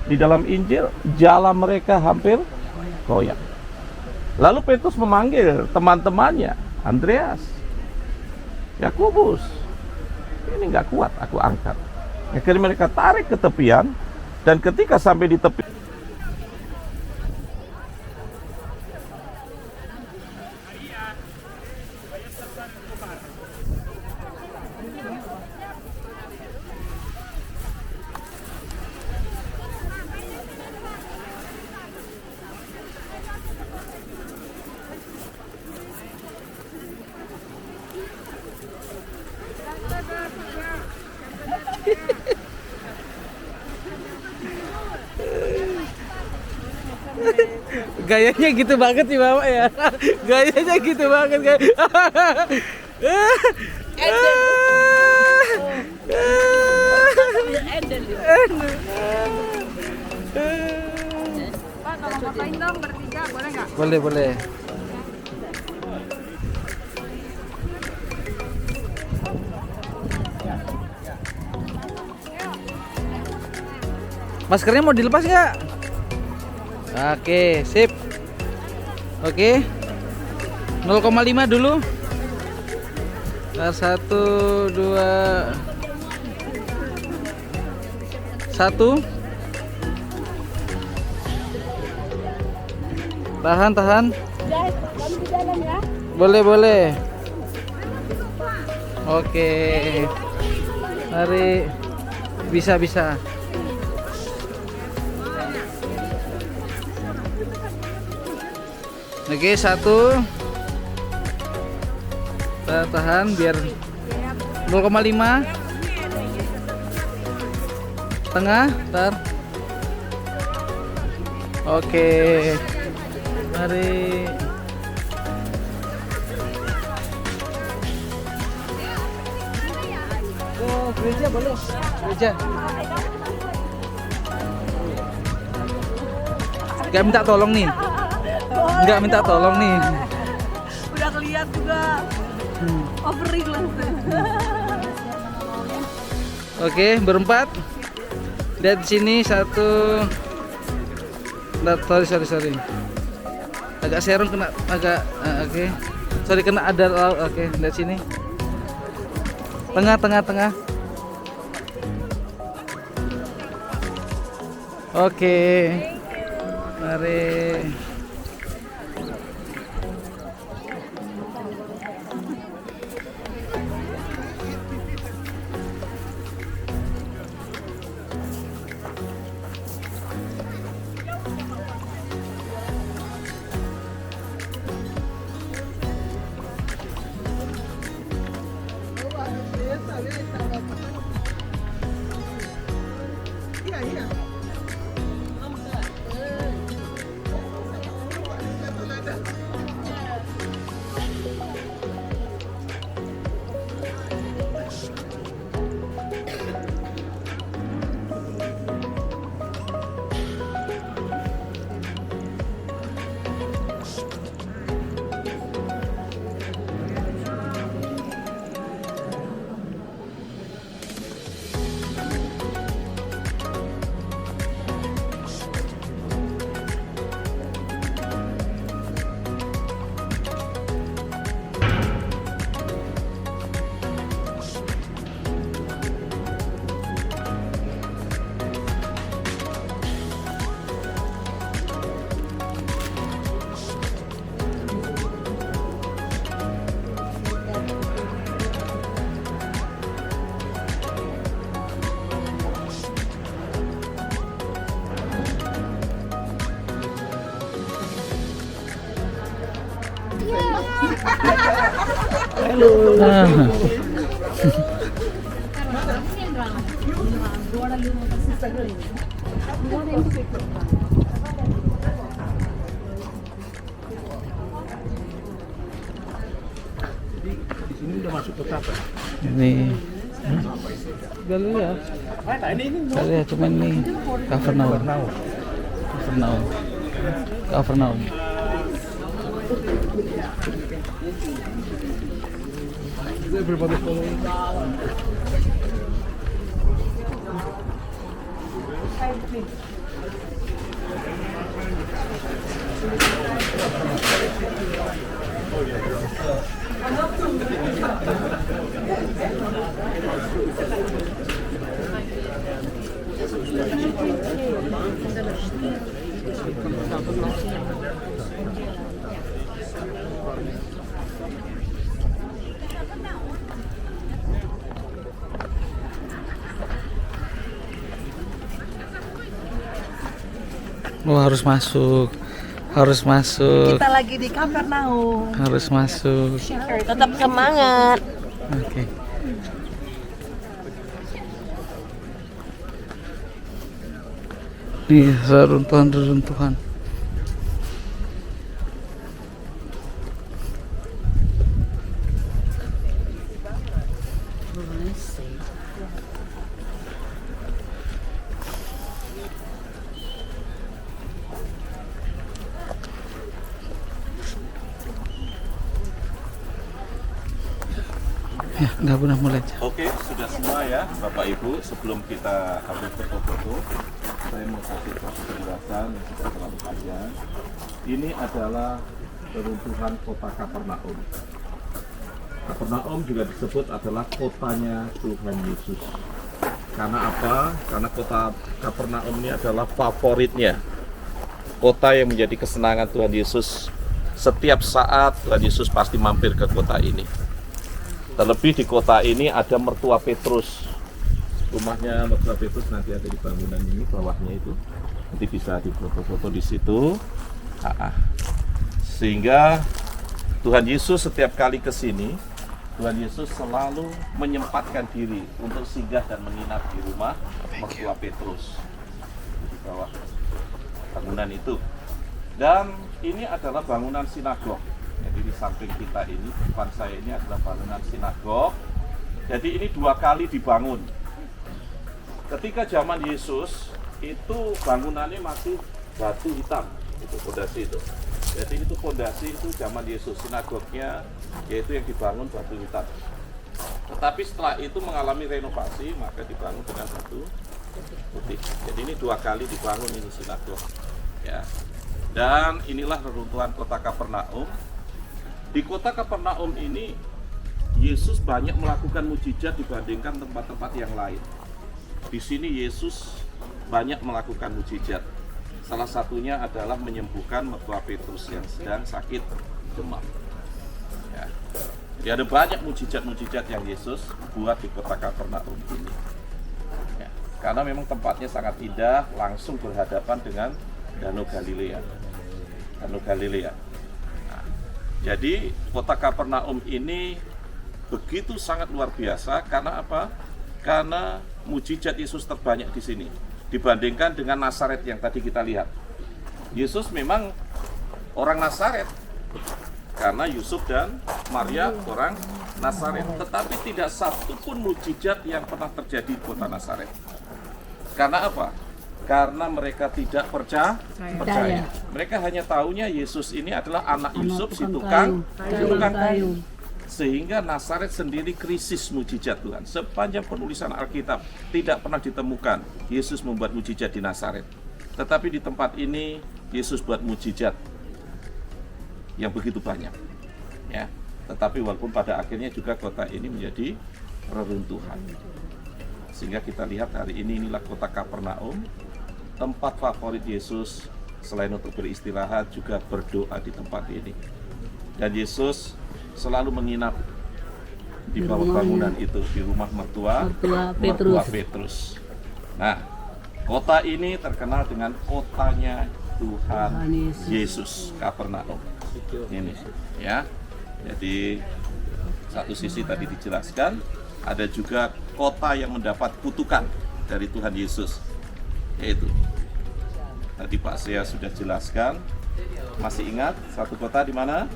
di dalam Injil, jala mereka hampir koyak. Lalu Petrus memanggil teman-temannya, Andreas, Yakobus, ini nggak kuat, aku angkat. Akhirnya mereka tarik ke tepian, dan ketika sampai di tepi, Gayanya gitu banget sih Bapak ya. Gayanya gitu banget kayak. Pak, tolong fotoin dong bertiga, boleh nggak? Boleh, boleh. Maskernya mau dilepas nggak? Oke, sip. Oke. 0,5 dulu. 1, 2, 1. Tahan, tahan. Boleh, boleh. Oke. Mari. Bisa, bisa. Oke, 1. Kita tahan biar 0,5. Tengah, ntar. Oke. Mari. Oh, gereja boleh. Gereja. Gak minta tolong nih. Enggak minta tolong nih. Udah kelihatan juga. Offering langsung. Oke, berempat. Lihat di sini satu. Nggak, sorry. Agak serong kena agak oke. Sorry kena ada oke. Lihat sini. Tengah. Oke. Mari. Ini udah masuk kota apa? Ini. Gak lihat. Gak lihat cuman ini Kapernaum. Everybody following. Oh, harus masuk. Kita lagi di Kapernaum. Harus masuk. Tetap semangat. Oke. Nih, reruntuhan. Ya, nggak pernah mulai. Oke, sudah semua ya Bapak Ibu. Sebelum kita ambil foto-foto, saya mau kasih satu penjelasan yang tidak terlalu panjang. Ini adalah reruntuhan kota Kapernaum. Kapernaum juga disebut adalah kotanya Tuhan Yesus. Karena apa? Karena kota Kapernaum ini adalah favoritnya. Kota yang menjadi kesenangan Tuhan Yesus. Setiap saat Tuhan Yesus pasti mampir ke kota ini. Terlebih di kota ini ada mertua Petrus. Rumahnya mertua Petrus nanti ada di bangunan ini, bawahnya itu. Nanti bisa difoto-foto di situ. Sehingga Tuhan Yesus setiap kali ke sini, Tuhan Yesus selalu menyempatkan diri untuk singgah dan menginap di rumah mertua Petrus. Di bawah bangunan itu. Dan ini adalah bangunan sinagog. Jadi di samping kita ini, depan saya ini adalah bangunan sinagog. Jadi ini 2 kali dibangun. Ketika zaman Yesus, itu bangunannya masih batu hitam, itu fondasi itu. Jadi itu fondasi itu zaman Yesus, sinagognya yaitu yang dibangun batu hitam. Tetapi setelah itu mengalami renovasi, maka dibangun dengan batu putih. Jadi ini 2 kali dibangun ini sinagog. Ya. Dan inilah reruntuhan kota Kapernaum. Di kota Kapernaum ini Yesus banyak melakukan mujizat dibandingkan tempat-tempat yang lain. Di sini Yesus banyak melakukan mujizat. Salah satunya adalah menyembuhkan mertua Petrus yang sedang sakit demam. Ya. Jadi ada banyak mujizat-mujizat yang Yesus buat di kota Kapernaum ini. Ya. Karena memang tempatnya sangat indah, langsung berhadapan dengan Danau Galilea. Danau Galilea. Nah, jadi kota Kapernaum ini begitu sangat luar biasa karena apa? Karena mujizat Yesus terbanyak di sini dibandingkan dengan Nazaret yang tadi kita lihat. Yesus memang orang Nazaret karena Yusuf dan Maria orang Nazaret, tetapi tidak satu pun mujizat yang pernah terjadi di kota Nazaret. Karena apa? Karena mereka tidak percaya. Mereka hanya tahunya Yesus ini adalah anak Yusuf si tukang kayu. Sehingga Nazaret sendiri krisis mujizat Tuhan. Sepanjang penulisan Alkitab tidak pernah ditemukan Yesus membuat mujizat di Nazaret. Tetapi di tempat ini Yesus buat mujizat yang begitu banyak. Ya. Tetapi walaupun pada akhirnya juga kota ini menjadi reruntuhan. Sehingga kita lihat hari ini inilah kota Kapernaum, tempat favorit Yesus selain untuk beristirahat juga berdoa di tempat ini. Dan Yesus selalu menginap di bawah bangunan itu, di rumah mertua Petrus. Nah, kota ini terkenal dengan kotanya Tuhan Yesus, Kapernaum. Ini, ya. Jadi satu sisi tadi dijelaskan, ada juga kota yang mendapat kutukan dari Tuhan Yesus, yaitu tadi Pak Sea sudah jelaskan. Masih ingat satu kota di mana?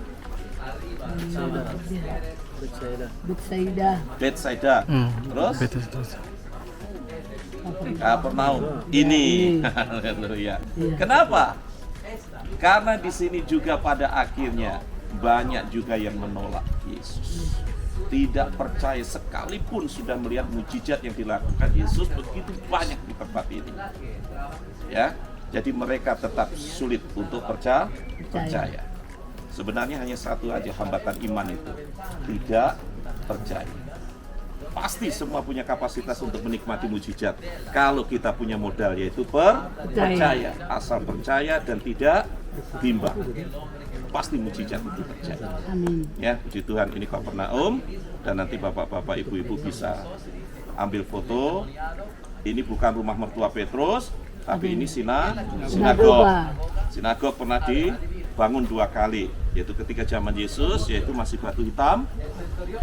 Betsaida. Terus Kapernaum. Ini. Haleluya. Kenapa? Karena di sini juga pada akhirnya banyak juga yang menolak Yesus. Tidak percaya sekalipun sudah melihat mujizat yang dilakukan Yesus begitu banyak di tempat ini. Ya. Jadi mereka tetap sulit untuk percaya. Sebenarnya hanya satu aja hambatan iman itu, tidak percaya. Pasti semua punya kapasitas untuk menikmati mujizat. Kalau kita punya modal yaitu percaya, asal percaya dan tidak bimbang, pasti mujizat itu terjadi. Amin. Ya, puji Tuhan, ini Kapernaum, dan nanti bapak-bapak, ibu-ibu bisa ambil foto. Ini bukan rumah mertua Petrus, tapi ini sinagog. Sinagog pernah dibangun 2 kali, yaitu ketika zaman Yesus, yaitu masih batu hitam,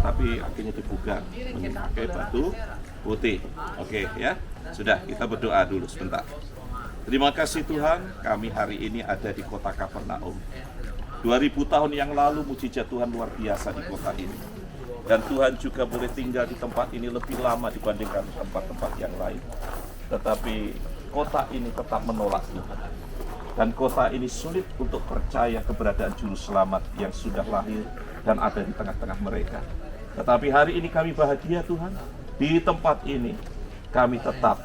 tapi akhirnya dibuka memakai batu putih. Oke, ya. Sudah, kita berdoa dulu sebentar. Terima kasih Tuhan, kami hari ini ada di kota Kapernaum. 2000 tahun yang lalu mujizat Tuhan luar biasa di kota ini. Dan Tuhan juga boleh tinggal di tempat ini lebih lama dibandingkan tempat-tempat yang lain. Tetapi kota ini tetap menolak Tuhan. Dan kota ini sulit untuk percaya keberadaan Juru Selamat yang sudah lahir dan ada di tengah-tengah mereka. Tetapi hari ini kami bahagia Tuhan, di tempat ini kami tetap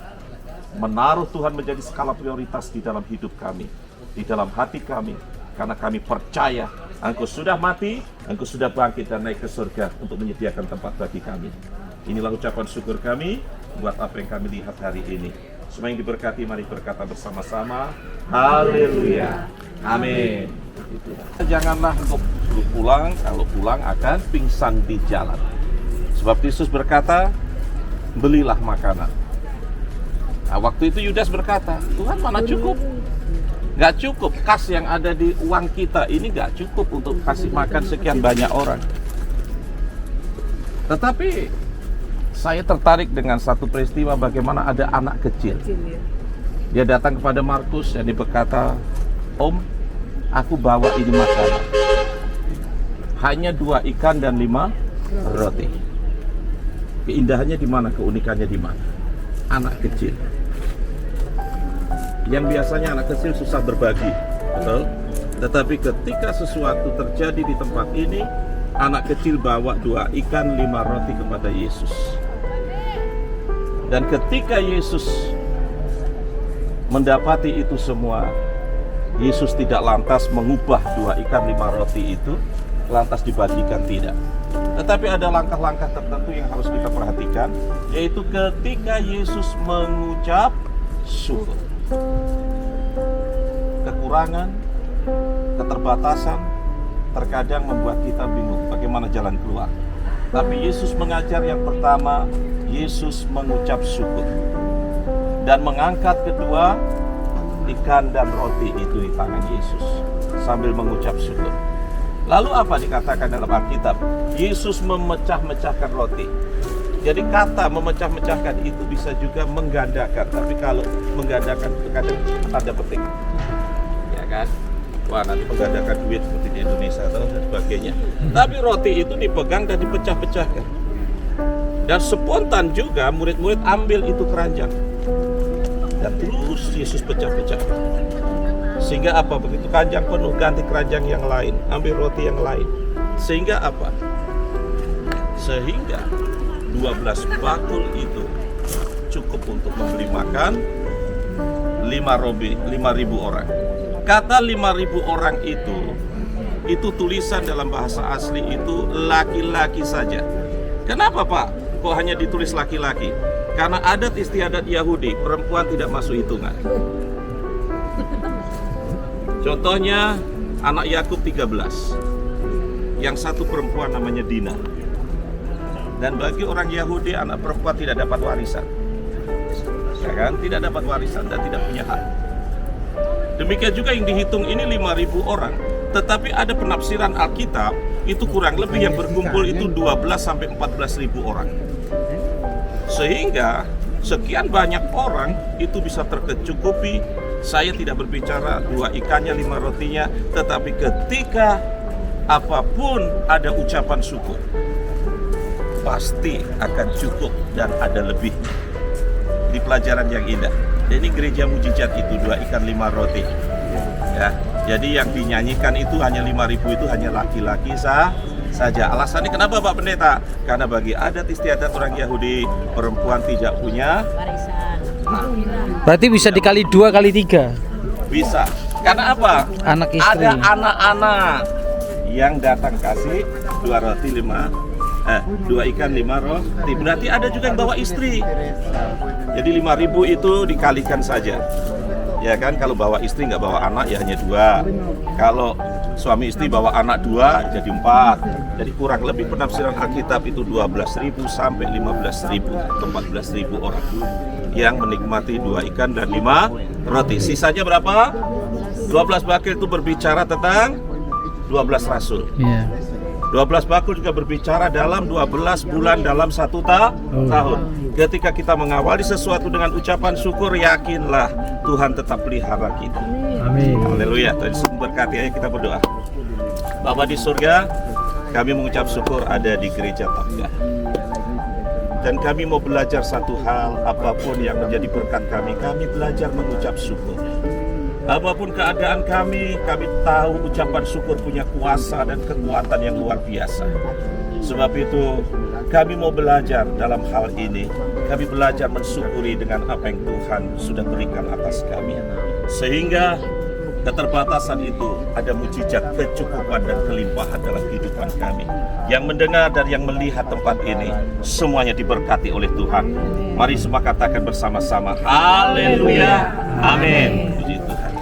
menaruh Tuhan menjadi skala prioritas di dalam hidup kami, di dalam hati kami, karena kami percaya Engkau sudah mati, Engkau sudah bangkit dan naik ke surga untuk menyediakan tempat bagi kami. Inilah ucapan syukur kami buat apa yang kami lihat hari ini. Semua yang diberkati, mari berkata bersama-sama, haleluya, amin. Janganlah untuk pulang, kalau pulang akan pingsan di jalan. Sebab Yesus berkata, belilah makanan. Nah, waktu itu Yudas berkata, Tuhan mana cukup? Gak cukup, kas yang ada di uang kita ini gak cukup untuk kasih makan sekian banyak orang. Tetapi saya tertarik dengan satu peristiwa bagaimana ada anak kecil. Dia datang kepada Markus dan dia berkata, Om, aku bawa ini makanan. Hanya 2 ikan dan 5 roti. Keindahannya di mana? Keunikannya di mana? Anak kecil. Yang biasanya anak kecil susah berbagi, betul? Tetapi ketika sesuatu terjadi di tempat ini, anak kecil bawa 2 ikan 5 roti kepada Yesus. Dan ketika Yesus mendapati itu semua, Yesus tidak lantas mengubah 2 ikan 5 roti itu lantas dibagikan, tidak. Tetapi ada langkah-langkah tertentu yang harus kita perhatikan, yaitu ketika Yesus mengucap syukur. Kekurangan, keterbatasan terkadang membuat kita bingung bagaimana jalan keluar. Tapi Yesus mengajar yang pertama, Yesus mengucap syukur. Dan mengangkat kedua, ikan dan roti itu di tangan Yesus sambil mengucap syukur. Lalu apa dikatakan dalam Alkitab? Yesus memecah-mecahkan roti. Jadi kata memecah-mecahkan itu bisa juga menggandakan. Tapi kalau menggandakan itu kadang tanda petik, ya kan? Wah, nanti menggandakan duit seperti di Indonesia atau dan sebagainya. Tapi roti itu dipegang dan dipecah-pecahkan. Dan spontan juga murid-murid ambil itu keranjang. Dan terus Yesus pecah-pecah. Sehingga apa? Begitu keranjang penuh, ganti keranjang yang lain, ambil roti yang lain. Sehingga apa? Sehingga 12 bakul itu cukup untuk memberi makan 5.000 orang. Kata 5.000 orang itu tulisan dalam bahasa asli itu laki-laki saja. Kenapa Pak? Kok hanya ditulis laki-laki? Karena adat istiadat Yahudi, perempuan tidak masuk hitungan. Contohnya anak Yakub 13. Yang satu perempuan namanya Dina. Dan bagi orang Yahudi anak perempuan tidak dapat warisan. Ya kan? Tidak dapat warisan dan tidak punya hak. Demikian juga yang dihitung ini 5.000 orang. Tetapi ada penafsiran Alkitab itu kurang lebih yang berkumpul itu 12 sampai 14.000 orang. Sehingga sekian banyak orang itu bisa tercukupi. Saya tidak berbicara 2 ikannya 5 rotinya, tetapi ketika apapun ada ucapan syukur, pasti akan cukup dan ada lebih. Di pelajaran yang indah. Jadi gereja mujizat itu 2 ikan 5 roti. Ya, jadi yang dinyanyikan itu hanya 5.000 itu hanya laki-laki saja. Alasannya kenapa Pak Pendeta? Karena bagi adat istiadat orang Yahudi, perempuan tidak punya Warisan. Berarti bisa dikali 2 kali 3. bisa. Karena apa? Anak istri. Ada anak-anak yang datang kasih 2 roti 2 ikan 5 roti. Berarti ada juga yang bawa istri. Jadi 5.000 itu dikalikan saja. Ya kan, kalau bawa istri nggak bawa anak ya hanya 2. Kalau suami istri bawa anak 2 jadi 4. Jadi kurang lebih penafsiran Alkitab itu 12.000 sampai 15.000 atau 14.000 orang yang menikmati 2 ikan dan 5 roti. Sisanya berapa? 12 bakul itu berbicara tentang 12 rasul. Iya. 12 bakul juga berbicara dalam 12 bulan dalam 1 tahun. Ketika kita mengawali sesuatu dengan ucapan syukur, yakinlah Tuhan tetap pelihara kita. Amin. Haleluya. Tadi berkati, ayo kita berdoa. Bapa di surga, kami mengucap syukur ada di gereja Tabgha. Dan kami mau belajar satu hal, apapun yang menjadi berkat kami belajar mengucap syukur. Apapun keadaan kami tahu ucapan syukur punya kuasa dan kekuatan yang luar biasa. Sebab itu, kami mau belajar dalam hal ini. Kami belajar mensyukuri dengan apa yang Tuhan sudah berikan atas kami. Sehingga keterbatasan itu ada mujizat kecukupan dan kelimpahan dalam kehidupan kami. Yang mendengar dan yang melihat tempat ini, semuanya diberkati oleh Tuhan. Mari semua katakan bersama-sama, haleluya, amin. Puji Tuhan.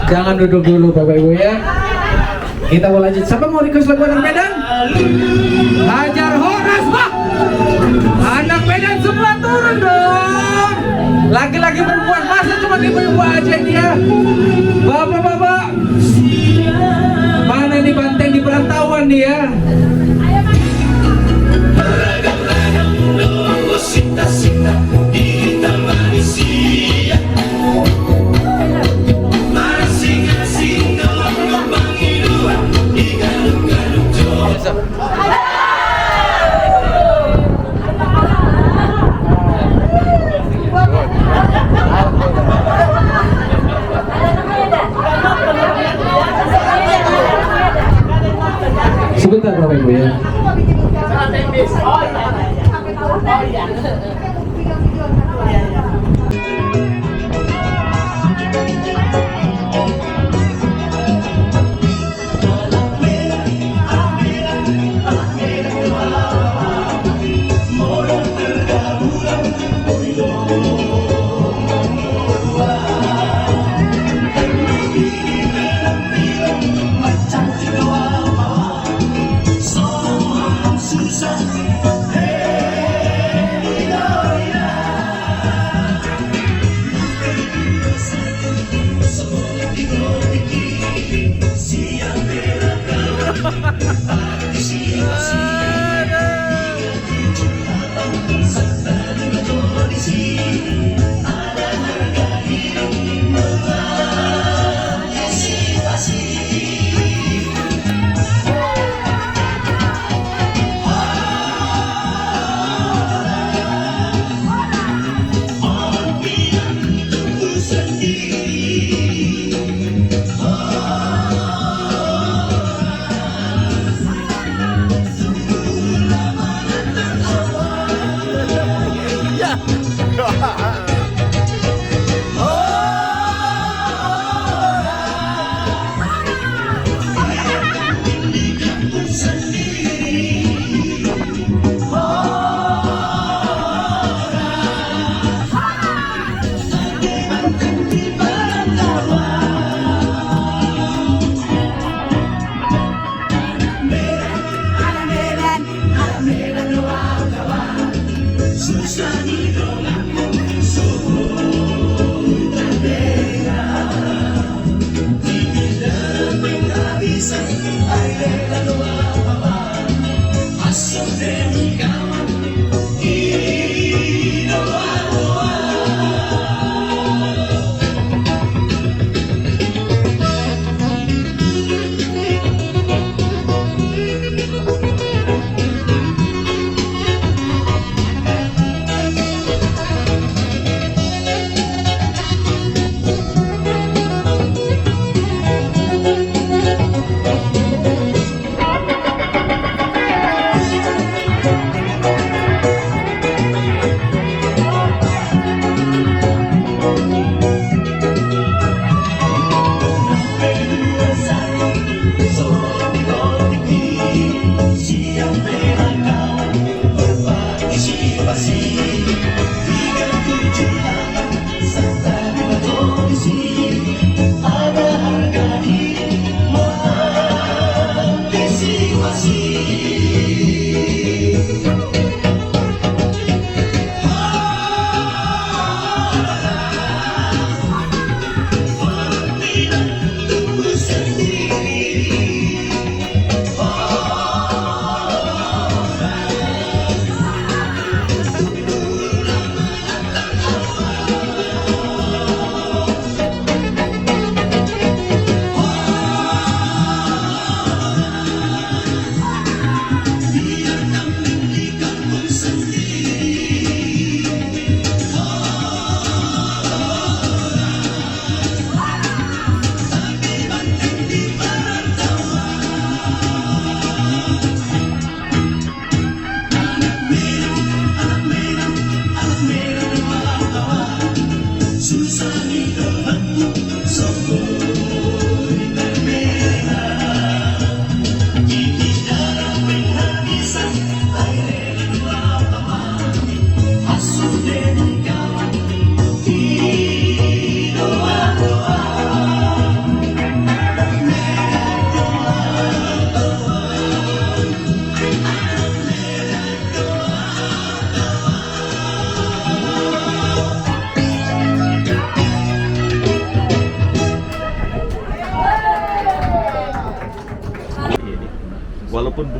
Jangan duduk dulu Bapak Ibu ya. Kita mau lanjut. Siapa mau request lagu anak Medan? Hajar Horas Pak. Anak Medan semua turun dong. Laki-laki perempuan, masa cuma ibu-ibu aja dia. Bapak-bapak, mana nih banteng di perantauan nih ya? Sebentar Bapak Ibu ya.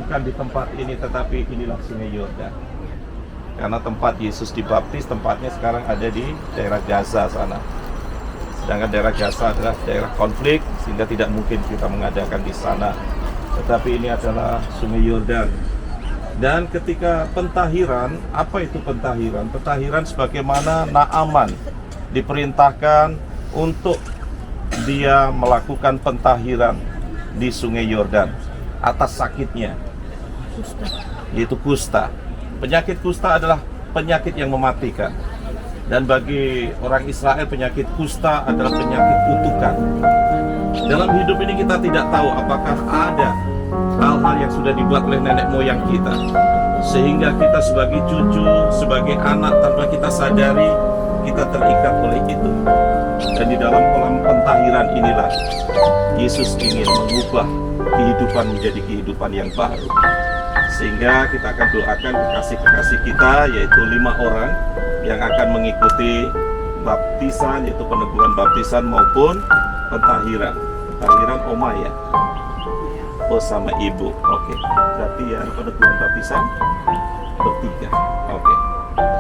bukan di tempat ini, tetapi inilah Sungai Yordan. Karena tempat Yesus dibaptis, tempatnya sekarang ada di daerah Gaza sana. Sedangkan daerah Gaza adalah daerah konflik, sehingga tidak mungkin kita mengadakan di sana. Tetapi ini adalah Sungai Yordan. Dan ketika pentahiran, apa itu pentahiran? Pentahiran sebagaimana Naaman diperintahkan untuk dia melakukan pentahiran di Sungai Yordan atas sakitnya, yaitu kusta. Penyakit kusta adalah penyakit yang mematikan. Dan bagi orang Israel, penyakit kusta adalah penyakit kutukan. Dalam hidup ini kita tidak tahu apakah ada hal-hal yang sudah dibuat oleh nenek moyang kita, sehingga kita sebagai cucu, sebagai anak, tanpa kita sadari kita terikat oleh itu. Dan di dalam kolam pentahiran inilah Yesus ingin mengubah kehidupan menjadi kehidupan yang baru. Sehingga kita akan doakan kekasih-kekasih kita, yaitu 5 orang yang akan mengikuti baptisan, yaitu peneguhan baptisan maupun pentahiran. Pentahiran Oma ya? Oh, sama ibu. Oke. Berarti yang peneguhan baptisan bertiga. Oke.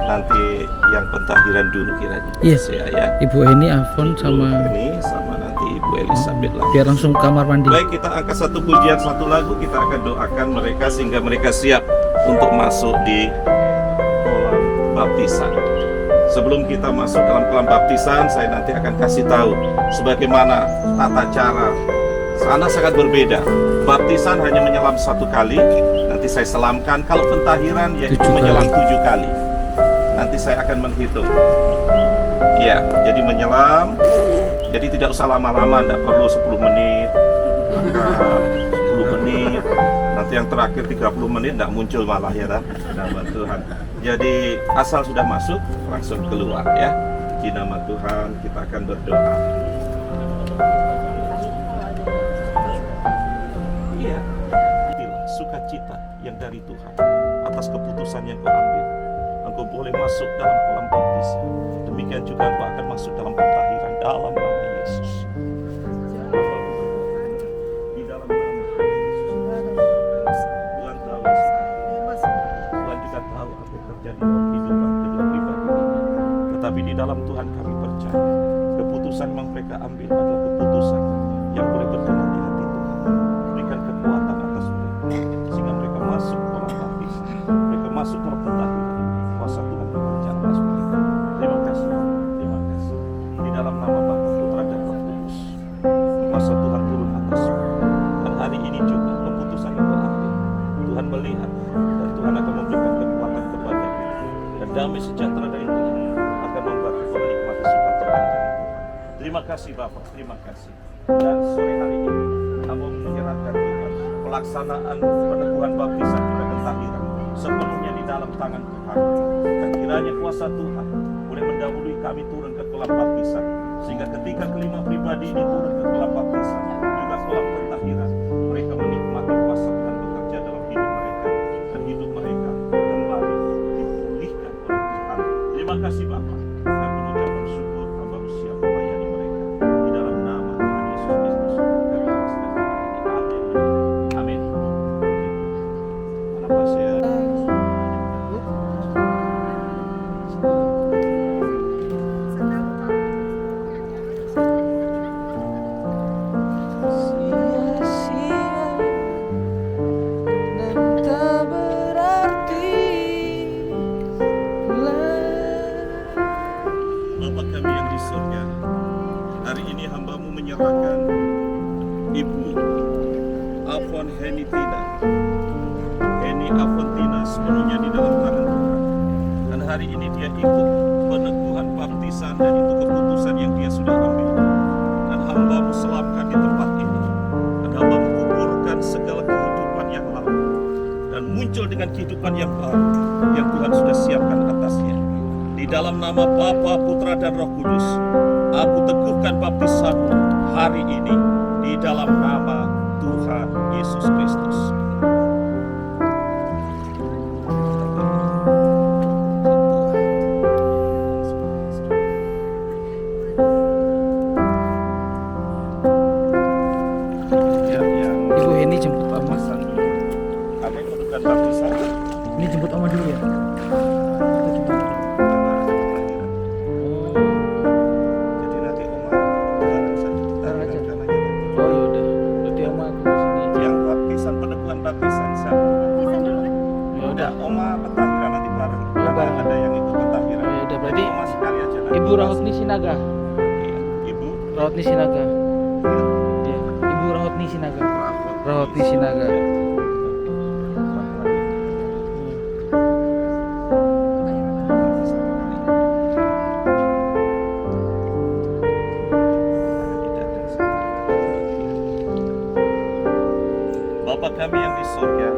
Nanti yang pentahiran dulu kiranya. Iya. Saya ya. Ibu Eni, Afon sama Ini sama nanti Ibu Elizabeth lagi. biar langsung kamar mandi. Baik, kita angkat satu pujian, satu lagu. Kita akan doakan mereka sehingga mereka siap untuk masuk di kolam baptisan. Sebelum kita masuk dalam kolam baptisan, saya nanti akan kasih tahu sebagaimana tata cara. Sana sangat berbeda. Baptisan hanya menyelam 1 kali, nanti saya selamkan. Kalau pentahiran yaitu 7 menyelam kali. 7 kali. Nanti saya akan menghitung. Ya, jadi menyelam. Jadi tidak usah lama-lama, tidak perlu 10 menit, maka 10 menit. Nanti yang terakhir 30 menit tidak muncul malah ya, nama Tuhan. Jadi asal sudah masuk, langsung keluar ya. Di nama Tuhan kita akan berdoa. Iya, inilah sukacita yang dari Tuhan atas keputusan yang kau ambil. Engkau boleh masuk dalam kolam baptisan. Demikian juga engkau akan masuk dalam pentahiran dalam nama Yesus. Di dalam nama Yesus. Tuhan tahu Tuhan juga tahu apa yang terjadi dalam kehidupan kedua pribadi ini. Tetapi di dalam Tuhan kami percaya keputusan yang mereka ambil adalah keputusan yang boleh berkenan di hati Tuhan. Berikan kekuatan atas mereka sehingga mereka masuk kolam baptisan. Mereka masuk dalam pentahiran. Kuasa Tuhan bekerja atas mereka. Terima kasih, terima kasih. Di dalam nama Bapa, Putra dan Roh Kudus, kuasa Tuhan turun atas mereka. Dan hari ini juga keputusan yang terambil, Tuhan melihat dan Tuhan akan memberikan kekuatan kepada kita. Dan damai sejahtera dari Tuhan akan membuat kita menikmati sukacita dari Tuhan. Terima kasih Bapa, terima kasih. Dan sore hari ini, kami menyerahkan Tuhan pelaksanaan peneguhan baptisan juga pentahiran sepenuhnya di dalam tangan Tuhan. Dan kiranya kuasa Tuhan boleh mendahului kami turun ke kolam baptisan, sehingga ketika kelima pribadi ini turun ke kolam baptisan, juga kolam pentahiran, mereka menikmati kuasa Tuhan bekerja dalam hidup mereka, dan hidup mereka kembali dipulihkan oleh Tuhan. Terima kasih Bapa, dan mengucapkan syukur hamba siap melayani mereka di dalam nama Tuhan Yesus Kristus. Kami berserah diri. Amin. Amin. Kenapa saya Bapa kami yang di surga, hari ini hamba-Mu menyerahkan Ibu Afon Henitina sepenuhnya di dalam tangan Tuhan. Dan hari ini dia ikut peneguhan baptisan dan itu keputusan yang dia sudah ambil. Dan hamba-Mu selamkan di tempat ini. Dan hamba-Mu kuburkan segala kehidupan yang lama dan muncul dengan kehidupan yang baru yang Tuhan sudah siapkan atasnya. Di dalam nama Bapa, Putra, dan Roh Kudus, aku teguhkan baptisanmu hari ini di dalam nama Tuhan Yesus Kristus. Ibu Eni jemput Pak Mas. Amin. dan baptisan. Ini jemput Oma dulu ya. Jadi nanti Oma bareng saja. Bareng aja. Barengkan aja. Oh yaudah, berarti Oma aku kesini. Yang baptisan peneguhan baptisan siapa? Bisa dulu kan? Ya udah. Udah, Oma pentahiran nanti bareng. Oh, Karena bareng. ada yang ikut pentahiran. Oh, yaudah, berarti Oma sekali aja nanti. Ibu Rahotni Sinaga. Iya, Ibu Rahotni Sinaga. Iya, Ibu Rahotni Sinaga. Rahotni Sinaga. Bapa kami yang di surga,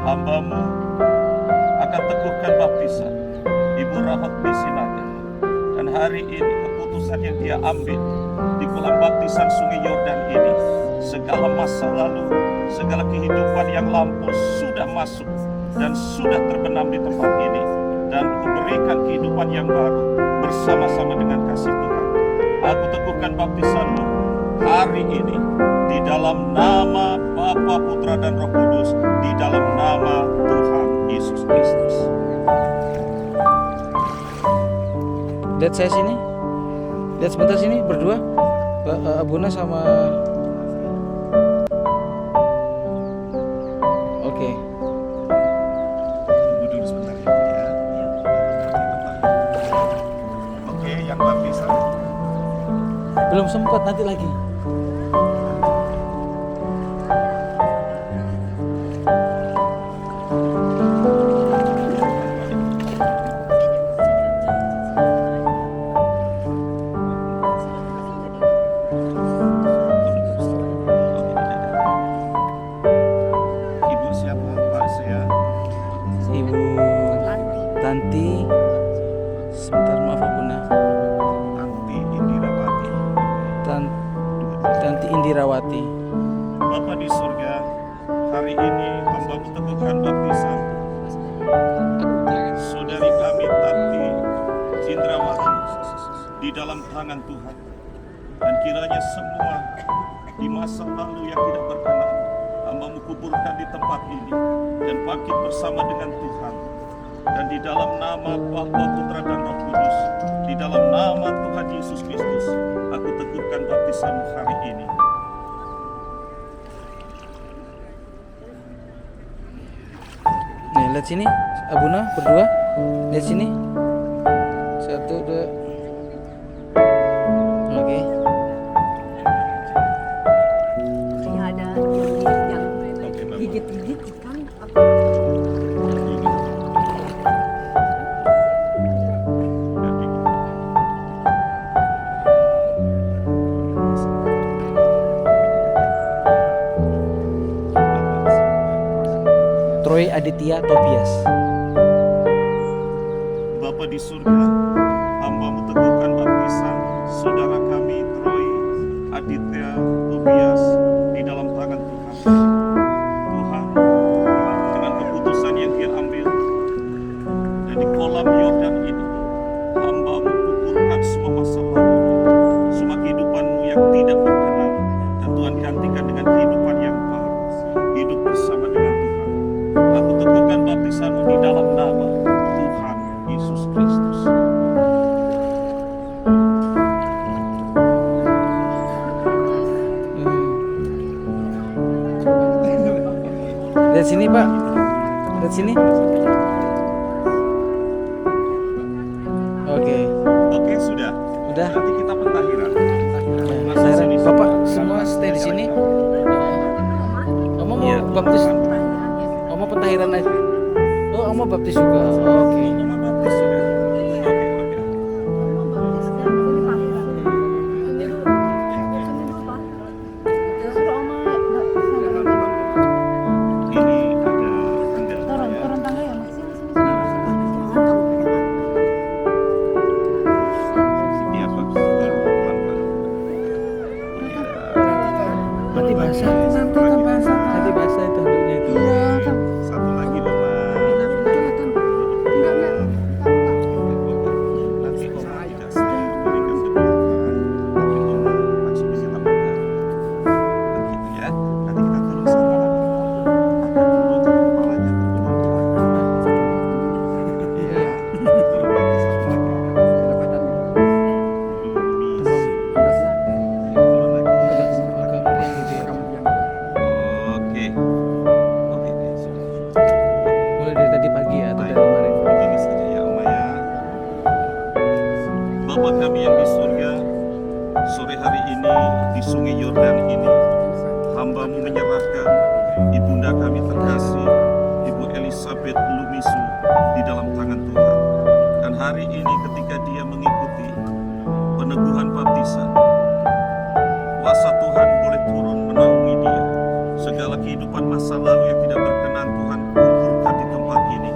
hamba-Mu akan teguhkan baptisan Ibu Rahotni Sinaga. Dan hari ini keputusan yang dia ambil di kolam baptisan Sungai Yordan ini, segala masa lalu, segala kehidupan yang lampau sudah masuk dan sudah terbenam di tempat ini, dan kuberikan kehidupan yang baru bersama-sama dengan kasih Tuhan. Aku teguhkan baptisan-Mu hari ini di dalam nama Bapa, Putra, dan Roh Kudus, di dalam nama Tuhan Yesus Kristus. Lihat saya sini. Lihat sebentar sini berdua. Abuna sama. Oke. Tunggu dulu sebentar ya. Oke, yang baptisan. Belum sempat, nanti lagi. Ibu siapa? Pak saya. Ibu Tanti. Sebentar, maaf Abuna. Tanti Indirawati. Tanti Indirawati. Bapa di surga, hari ini hamba-Mu teguhkan baptisan saudari kami Tanti Indrawati di dalam tangan Tuhan. Dan kiranya semua di masa lalu yang tidak berkenan, hamba-Mu kuburkan di tempat ini dan bangkit bersama dengan Tuhan. Dan di dalam nama Bapa, Putra, dan Roh Kudus, di dalam nama Tuhan Yesus Kristus, aku teguhkan baptisan hari ini. Nih, lihat sini. Abuna berdua. Lihat sini. 1, 2. Oke. Kayak ada yang Oke, Bapak. gigit-gigit kan? Troy Aditya Tobias. Bapa di surga, hamba-Mu teguhkan baptisan saudara kami Troy Aditya Tobias di dalam tangan Tuhan. Tuhan, dengan keputusan yang dia ambil dan di kolam Yordan ini, hamba-Mu kuburkan semua masa lalu, semua kehidupan-Mu yang tidak berkenan, dan Tuhan gantikan dengan kehidupan yang baru, hidup bersama dengan Tuhan. Aku teguhkan baptisan-Mu di dalam nama Tuhan Yesus Kristus. Lihat sini, Pak. Lihat sini. Oke. Oke, sudah. Udah. Nanti kita pentahiran. Bapak semua stay di sini. Oma mau baptis. Oma pentahiran aja. Oh, Oma baptis juga. Oke. Oma baptis sudah. Oke. Ini ada tanggal ya. Turun tangga ya Mas? Iya, Pak. Pelan-pelan. Iya. Nanti basah. Nanti basah itu handuknya itu. Satu lagi, Mama. Nanti Oma tidak saya berikan keberatan, tapi Oma langsung bisa lakukan. Begitu ya. Nanti kita turun sama lagi. Akan turun ke bawah. sungai Yordan ini, hamba-Mu menyerahkan ibunda kami terkasih, Ibu Elizabeth Lumisu, di dalam tangan Tuhan. Dan hari ini ketika dia mengikuti peneguhan baptisan, kuasa Tuhan boleh turun menaungi dia. Segala kehidupan masa lalu yang tidak berkenan Tuhan kumpulkan di tempat ini,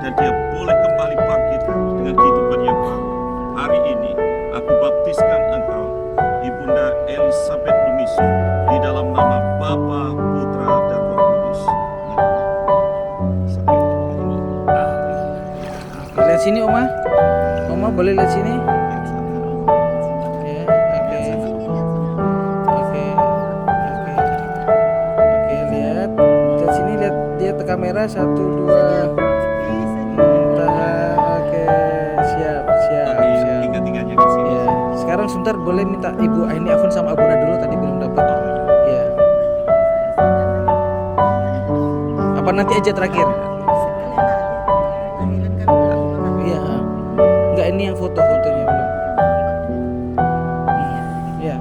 dan dia boleh kembali bangkit dengan kehidupan yang baru. Hari ini aku baptiskan engkau, Ibunda Elizabeth Lumisu, di dalam nama Bapa, Putra, dan Roh Kudus. Sampai ini. Lihat sini Oma. Oma boleh lihat sini. Ya, oke. Oke. Oke. Oke, lihat. Lihat sini, lihat dia ke kamera 1 2. Tahan. Oke, siap. Tiga-tiganya ke sini. Ya. Sekarang sebentar boleh minta Ibu Aini Afun sama Abuna dulu, tadi belum dapat. Ya. Apa nanti aja terakhir? Iya. Enggak, ini yang foto-fotonya belum. Iya.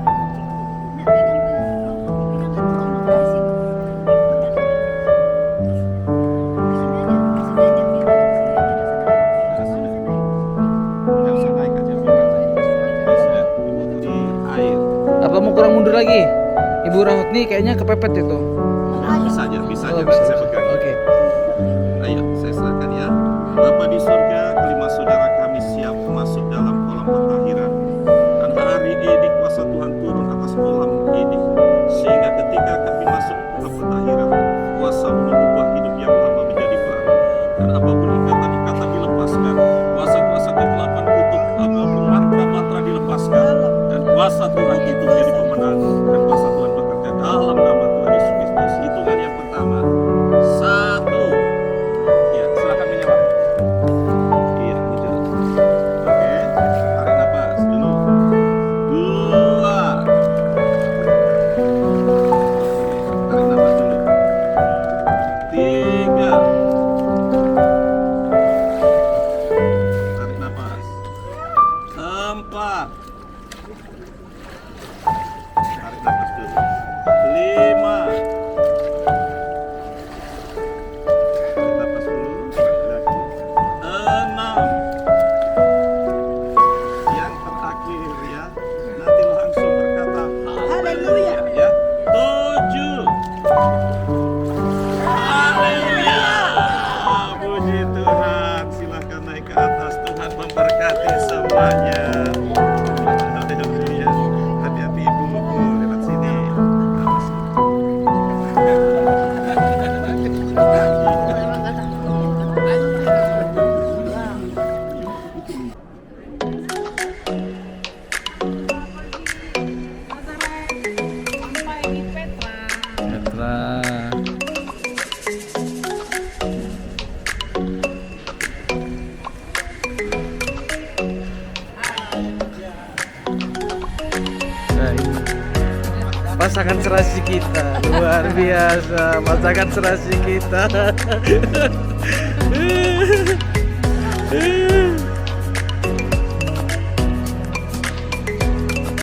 Apa mau kurang mundur lagi? Ibu Rahotni kayaknya kepepet itu. Bisa aja, Oh, saya pegang. Oke. Ayo, saya serahkan ya. Bapa di surga, kelima saudara kami siap masuk dalam kolam pentahiran. Dan hari ini kuasa Tuhan turun atas kolam ini, sehingga ketika kami masuk ke kolam pentahiran, kuasa mengubah hidup yang lama menjadi baru. Dan apapun ikatan-ikatan dilepaskan, kuasa-kuasa kegelapan kutuk, apapun mantra-mantra dilepaskan, dan kuasa Tuhan itu menjadi pemenang, dan kuasa Tuhan bekerja dalam nama Tuhan Yesus Kristus. Hitungan yang pertama, 1. Ya, silakan menyerah. Iya, muncul. Oke, tarik nafas dulu. 2. Tarik nafas dulu. 3. Tarik nafas. 4. Tarik nafas dulu. 5. Tarik nafas dulu. Lagi. 6. Yang terakhir ya. Nanti langsung berkata haleluya ya. 7. Haleluya. Puji Tuhan. Silakan naik ke atas. Tuhan memberkati semuanya. Haleluya. Hati-hati ibu-ibu lewat sini. Petra. Nah, ini pasangan serasi kita luar biasa, pasangan serasi kita.